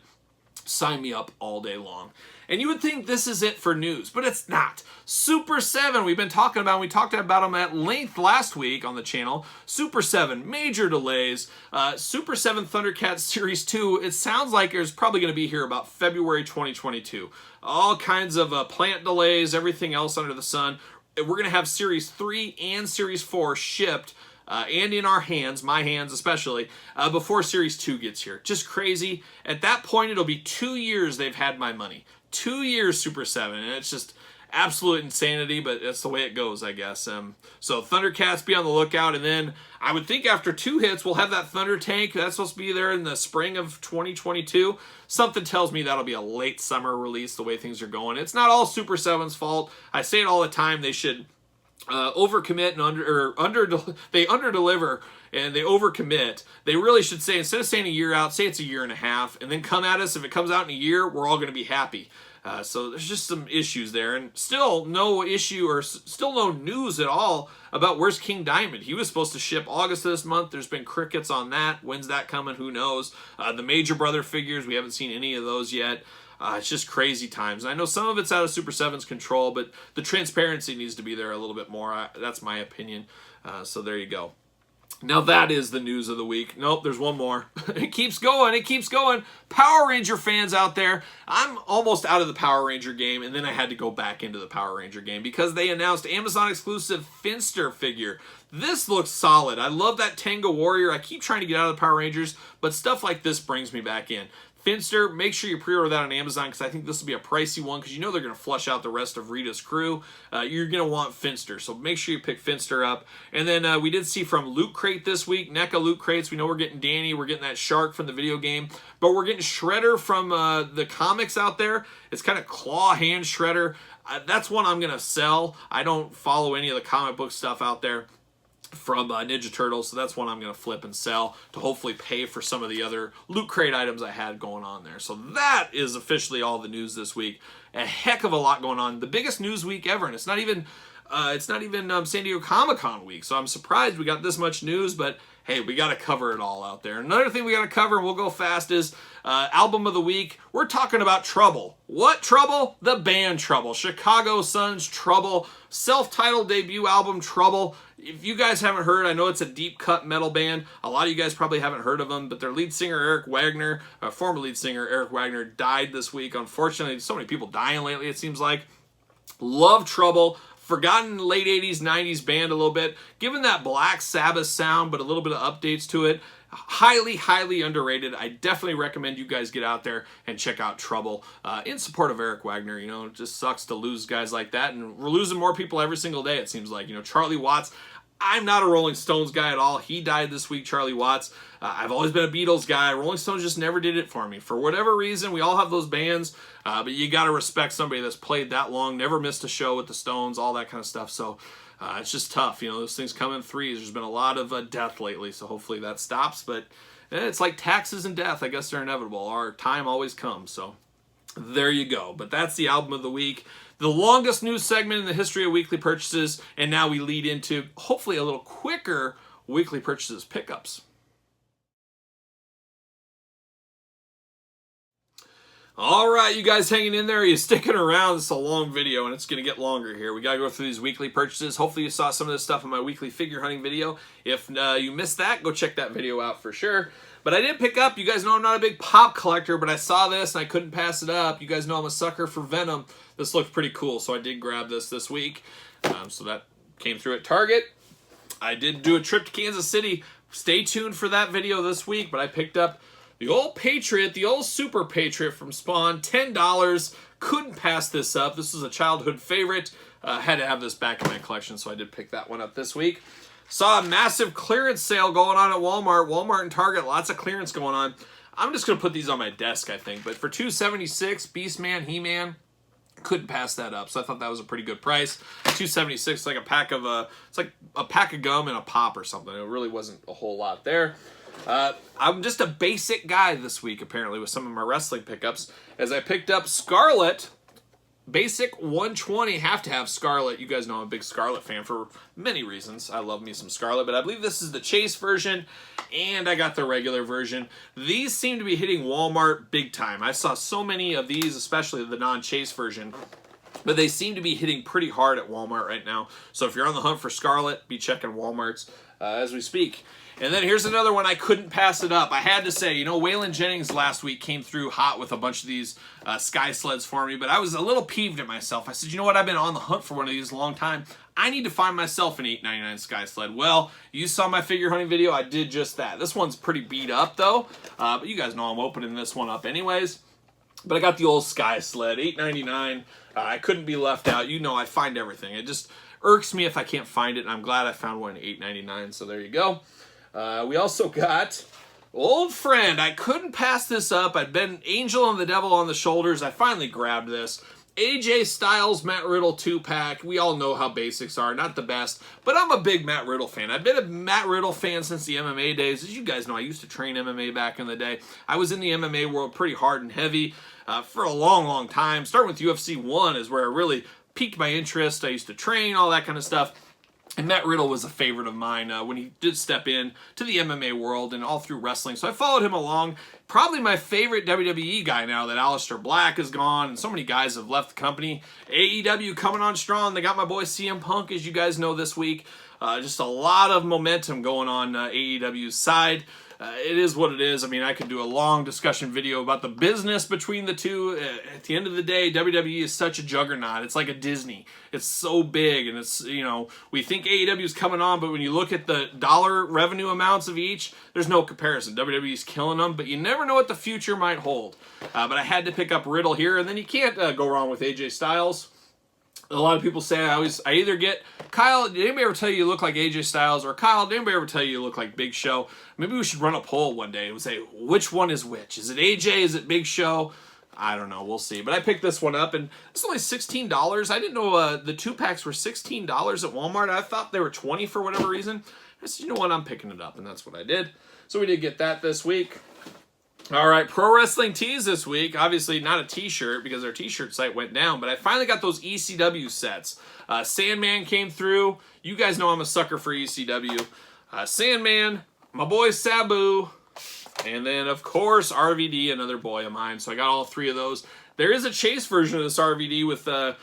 Sign me up all day long. And you would think this is it for news, but it's not. Super 7, we've been talking about, we talked about them at length last week on the channel. Super 7, major delays. Super 7 Thundercats Series 2, it sounds like it's probably going to be here about February 2022. All kinds of plant delays, everything else under the sun. We're going to have Series 3 and Series 4 shipped and in our hands, my hands especially, before Series 2 gets here. Just crazy. At that point, it'll be 2 years they've had my money. 2 years, Super 7, and it's just absolute insanity, but that's the way it goes, I guess. So Thundercats, be on the lookout, and then I would think after 2 hits, we'll have that Thunder Tank. That's supposed to be there in the spring of 2022. Something tells me that'll be a late summer release, the way things are going. It's not all Super 7's fault. I say it all the time. They should overcommit and they underdeliver and they overcommit. They really should say, instead of saying a year out, say it's a year and a half, and then come at us. If it comes out in a year, we're all going to be happy. So there's just some issues there, and still no issue or still no news at all about where's King Diamond. He was supposed to ship August of this month. There's been crickets on that. When's that coming? Who knows? The Major Brother figures, we haven't seen any of those yet. It's just crazy times. And I know some of it's out of Super 7's control, but the transparency needs to be there a little bit more. That's my opinion. So there you go. Now that is the news of the week. Nope, there's one more. It keeps going. It keeps going. Power Ranger fans out there, I'm almost out of the Power Ranger game, and then I had to go back into the Power Ranger game because they announced Amazon exclusive Finster figure. This looks solid. I love that Tango Warrior. I keep trying to get out of the Power Rangers, but stuff like this brings me back in. Finster, make sure you pre-order that on Amazon because I think this will be a pricey one because you know they're going to flush out the rest of Rita's crew. You're going to want Finster, so make sure you pick Finster up. And then we did see from Loot Crate this week, NECA Loot Crates. We know we're getting Danny, we're getting that Shark from the video game, but we're getting Shredder from the comics out there. It's kind of claw hand Shredder. That's one I'm going to sell. I don't follow any of the comic book stuff out there from Ninja Turtles, so that's one I'm going to flip and sell to hopefully pay for some of the other Loot Crate items I had going on there. So that is officially all the news this week. A heck of a lot going on. The biggest news week ever, and it's not even San Diego Comic-Con week, so I'm surprised we got this much news, but hey, we got to cover it all out there. Another thing we got to cover, and we'll go fast, is album of the week. We're talking about Trouble. What Trouble? The band Trouble. Chicago Suns Trouble. Self-titled debut album Trouble. If you guys haven't heard, I know it's a deep cut metal band. A lot of you guys probably haven't heard of them, but their lead singer, Eric Wagner, former lead singer Eric Wagner, died this week. Unfortunately, so many people dying lately, it seems like. Love Trouble. Forgotten late 80s, 90s band a little bit. Given that Black Sabbath sound, but a little bit of updates to it. Highly, highly underrated. I definitely recommend you guys get out there and check out Trouble in support of Eric Wagner. You know, it just sucks to lose guys like that, and we're losing more people every single day, it seems like. You know, Charlie Watts, I'm not a Rolling Stones guy at all. He died this week, Charlie Watts. I've always been a Beatles guy. Rolling Stones just never did it for me. For whatever reason, we all have those bands, but you got to respect somebody that's played that long, never missed a show with the Stones, all that kind of stuff. So it's just tough. You know, those things come in threes. There's been a lot of death lately, so hopefully that stops. But it's like taxes and death. I guess they're inevitable. Our time always comes, so there you go. But that's the album of the week. The longest news segment in the history of weekly purchases, and now we lead into hopefully a little quicker weekly purchases pickups. All right, you guys hanging in there? Are you sticking around? It's a long video, and it's going to get longer here. We got to go through these weekly purchases. Hopefully you saw some of this stuff in my weekly figure hunting video. If you missed that, go check that video out for sure. But I did pick up, you guys know I'm not a big pop collector, but I saw this and I couldn't pass it up. You guys know I'm a sucker for Venom. This looked pretty cool, so I did grab this week. So that came through at Target. I did do a trip to Kansas City. Stay tuned for that video this week, but I picked up the old Patriot, the old Super Patriot from Spawn, $10. Couldn't pass this up. This was a childhood favorite. Had to have this back in my collection, so I did pick that one up this week. Saw a massive clearance sale going on at Walmart. Walmart and Target, lots of clearance going on. I'm just going to put these on my desk, I think. But for $276, Beastman, He-Man, couldn't pass that up. So I thought that was a pretty good price. $276, like a pack of it's like a pack of gum and a pop or something. It really wasn't a whole lot there. I'm just a basic guy this week, apparently, with some of my wrestling pickups. As I picked up Scarlet, basic 120, have to have Scarlet. You guys know I'm a big Scarlet fan for many reasons. I love me some Scarlet, but I believe this is the Chase version, and I got the regular version. These seem to be hitting Walmart big time. I saw so many of these, especially the non-Chase version, but they seem to be hitting pretty hard at Walmart right now. So if you're on the hunt for Scarlet, be checking Walmart's. as we speak. And then here's another one I couldn't pass it up. I had to say, you know, Waylon Jennings last week came through hot with a bunch of these Sky Sleds for me, but I was a little peeved at myself. I said, you know what, I've been on the hunt for one of these a long time. I need to find myself an $8.99 Sky Sled. Well, you saw my figure hunting video. I did just that. This one's pretty beat up, though, but you guys know I'm opening this one up anyways. But I got the old Sky Sled, $8.99. I couldn't be left out. You know I find everything. It just irks me if I can't find it, and I'm glad I found one at $8.99, so there you go. We also got old friend. I couldn't pass this up. I'd been Angel and the Devil on the shoulders. I finally grabbed this. AJ Styles Matt Riddle 2-pack. We all know how basics are. Not the best, but I'm a big Matt Riddle fan. I've been a Matt Riddle fan since the MMA days. As you guys know, I used to train MMA back in the day. I was in the MMA world pretty hard and heavy for a long, long time. Starting with UFC 1 is where I really piqued my interest. I used to train, all that kind of stuff. And Matt Riddle was a favorite of mine when he did step in to the MMA world and all through wrestling. So I followed him along. Probably my favorite WWE guy now that Aleister Black is gone and so many guys have left the company. AEW coming on strong. They got my boy CM Punk, as you guys know, this week. Just a lot of momentum going on AEW's side. It is what it is. I mean, I could do a long discussion video about the business between the two. At the end of the day, WWE is such a juggernaut. It's like a Disney. It's so big, and it's, you know, we think AEW is coming on, but when you look at the dollar revenue amounts of each, there's no comparison. WWE is killing them, but you never know what the future might hold. But I had to pick up Riddle here, and then you can't go wrong with AJ Styles. A lot of people say I either get, Kyle, did anybody ever tell you look like AJ Styles? Or Kyle, did anybody ever tell you look like Big Show? Maybe we should run a poll one day and say, which one is which? Is it AJ? Is it Big Show? I don't know. We'll see. But I picked this one up, and it's only $16. I didn't know the 2-packs were $16 at Walmart. I thought they were $20 for whatever reason. I said, you know what? I'm picking it up, and that's what I did. So we did get that this week. All right, Pro Wrestling Tees this week. Obviously not a t-shirt because our t-shirt site went down, but I finally got those ECW sets. Sandman came through. You guys know I'm a sucker for ECW. Sandman, my boy Sabu, and then, of course, RVD, another boy of mine. So I got all three of those. There is a Chase version of this RVD with the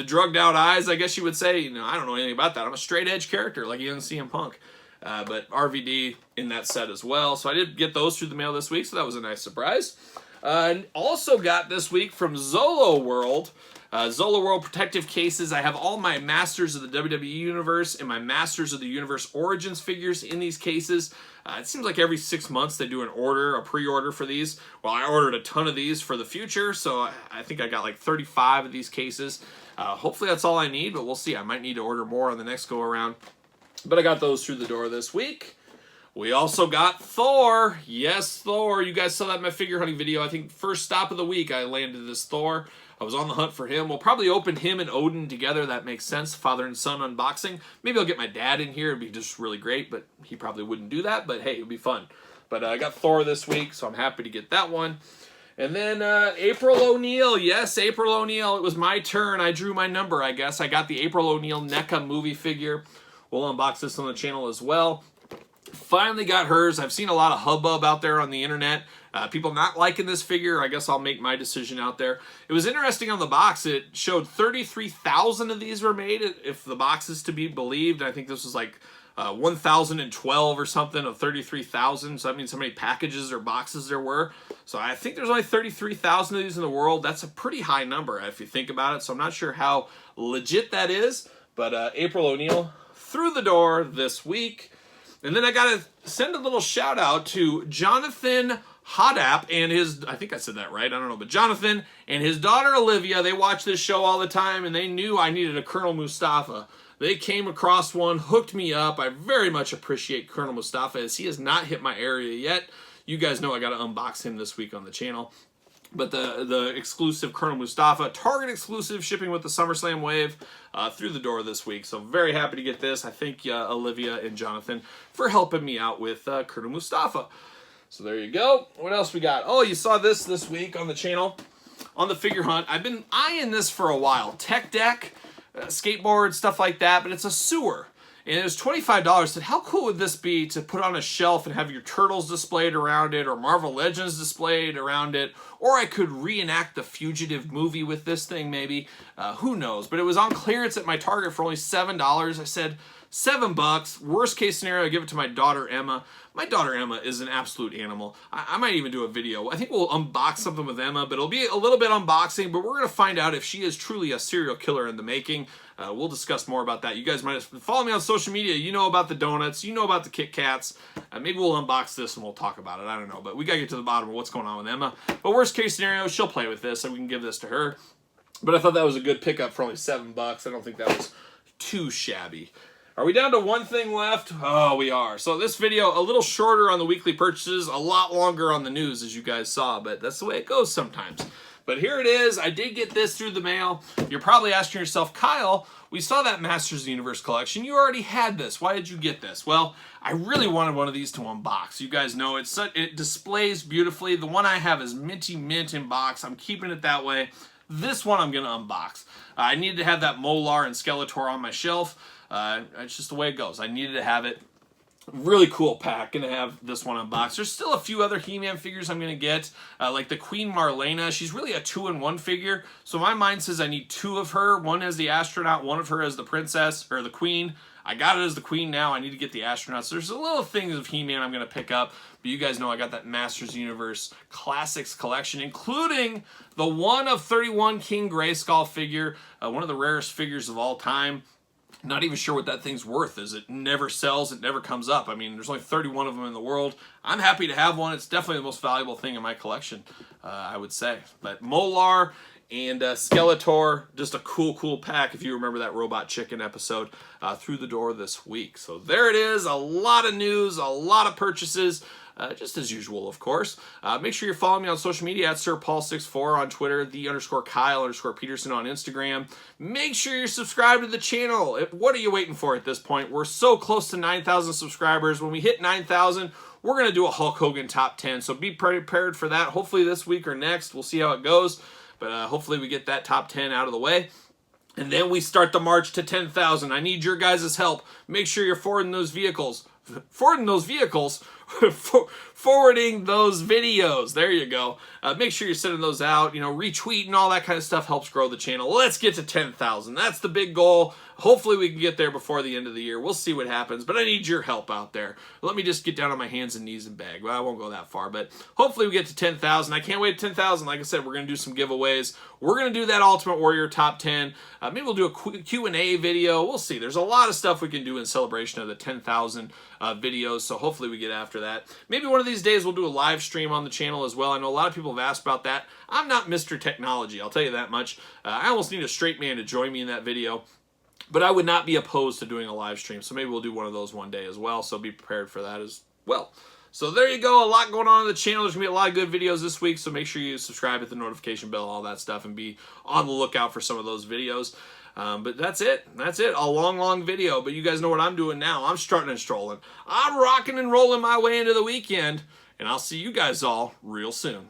drugged out eyes, I guess you would say. You know, I don't know anything about that. I'm a straight edge character like young CM Punk. But RVD in that set as well. So I did get those through the mail this week, so that was a nice surprise. And also got this week from Zolo World. Zolo World Protective Cases. I have all my Masters of the WWE Universe and my Masters of the Universe Origins figures in these cases. It seems like every 6 months they do a pre-order for these. Well, I ordered a ton of these for the future, so I think I got like 35 of these cases. Hopefully that's all I need, but we'll see. I might need to order more on the next go-around. But I got those through the door this week. We also got Thor. Yes, Thor. You guys saw that in my figure hunting video. I think first stop of the week I landed this Thor. I was on the hunt for him. We'll probably open him and Odin together. That makes sense. Father and son unboxing. Maybe I'll get my dad in here. It'd be just really great, but he probably wouldn't do that. But hey, it'd be fun. But I got Thor this week, so I'm happy to get that one. And then April O'Neil. Yes, April O'Neil. It was my turn. I drew my number, I guess. I got the April O'Neil NECA movie figure. We'll unbox this on the channel as well. Finally got hers. I've seen a lot of hubbub out there on the internet. People not liking this figure. I guess I'll make my decision out there. It was interesting on the box. It showed 33,000 of these were made, if the box is to be believed. I think this was like 1,012 or something of 33,000. So that means how many packages or boxes there were. So I think there's only 33,000 of these in the world. That's a pretty high number if you think about it. So I'm not sure how legit that is. But April O'Neil through the door this week. And then I got to send a little shout out to Jonathan Haslab and his, I think I said that right, I don't know, but Jonathan and his daughter Olivia, they watch this show all the time and they knew I needed a Colonel Mustafa. They came across one, hooked me up. I very much appreciate Colonel Mustafa as he has not hit my area yet. You guys know I got to unbox him this week on the channel. But the exclusive Colonel Mustafa, Target exclusive, shipping with the SummerSlam wave through the door this week. So very happy to get this. I thank Olivia and Jonathan for helping me out with Colonel Mustafa. So there you go. What else we got? Oh, you saw this week on the channel, on the figure hunt. I've been eyeing this for a while. Tech deck, skateboard, stuff like that, but it's a sewer. And it was $25. I said, how cool would this be to put on a shelf and have your Turtles displayed around it or Marvel Legends displayed around it? Or I could reenact the Fugitive movie with this thing maybe. Who knows? But it was on clearance at my Target for only $7. I said, $7. Worst case scenario, I give it to my daughter Emma. My daughter Emma is an absolute animal. I might even do a video. I think we'll unbox something with Emma, but it'll be a little bit unboxing, but we're going to find out if she is truly a serial killer in the making. We'll discuss more about that. You guys might follow me on social media. You know about the donuts. You know about the Kit Kats. Maybe we'll unbox this and we'll talk about it. I don't know, but we got to get to the bottom of what's going on with Emma. But worst case scenario, she'll play with this and we can give this to her. But I thought that was a good pickup for only $7. I don't think that was too shabby. Are we down to one thing left? Oh, we are. So this video, a little shorter on the weekly purchases, a lot longer on the news, as you guys saw, but that's the way it goes sometimes. But here it is. I did get this through the mail. You're probably asking yourself, Kyle, we saw that Masters of the Universe collection. You already had this. Why did you get this? Well, I really wanted one of these to unbox. You guys know it displays beautifully. The one I have is minty mint in box. I'm keeping it that way. This one I'm going to unbox. I needed to have that Molar and Skeletor on my shelf. It's just the way it goes. I needed to have it. Really cool pack. Gonna have this one unboxed. There's still a few other He-Man figures I'm gonna get, like the Queen Marlena. She's really a 2-in-1 figure, so my mind says I need 2 of her. One as the astronaut, one of her as the princess, or the queen. I got it as the queen now. I need to get the astronaut. So there's a little things of He-Man I'm gonna pick up, but you guys know I got that Masters Universe Classics collection, including the 1 of 31 King Grayskull figure, one of the rarest figures of all time. Not even sure what that thing's worth, as it never sells, it never comes up. I mean, there's only 31 of them in the world. I'm happy to have one. It's definitely the most valuable thing in my collection, I would say. But Molar and Skeletor, just a cool pack, if you remember that Robot Chicken episode, through the door this week. So there it is, a lot of news, a lot of purchases. Just as usual, of course. Make sure you're following me on social media at SirPaul64 on Twitter, _Kyle_Peterson on Instagram. Make sure you're subscribed to the channel. What are you waiting for at this point? We're so close to 9,000 subscribers. When we hit 9,000, we're going to do a Hulk Hogan top 10. So be prepared for that. Hopefully this week or next. We'll see how it goes. But hopefully we get that top 10 out of the way. And then we start the march to 10,000. I need your guys' help. Make sure you're forwarding those videos. There you go. Make sure you're sending those out. You know, retweeting, all that kind of stuff helps grow the channel. Let's get to 10,000. That's the big goal. Hopefully we can get there before the end of the year. We'll see what happens, but I need your help out there. Let me just get down on my hands and knees and beg. Well, I won't go that far, but hopefully we get to 10,000. I can't wait to 10,000. Like I said, we're going to do some giveaways. We're going to do that Ultimate Warrior top 10. Maybe we'll do a Q&A video. We'll see. There's a lot of stuff we can do in celebration of the 10,000 videos, so hopefully we get after that. Maybe one of these days we'll do a live stream on the channel as well. I know a lot of people have asked about that. I'm not Mr. Technology, I'll tell you that much. I almost need a straight man to join me in that video. But I would not be opposed to doing a live stream, so maybe we'll do one of those one day as well, so be prepared for that as well. So there you go, a lot going on the channel. There's going to be a lot of good videos this week, so make sure you subscribe, hit the notification bell, all that stuff, and be on the lookout for some of those videos. But that's it. That's it. A long video, but you guys know what I'm doing now. I'm strutting and strolling. I'm rocking and rolling my way into the weekend, and I'll see you guys all real soon.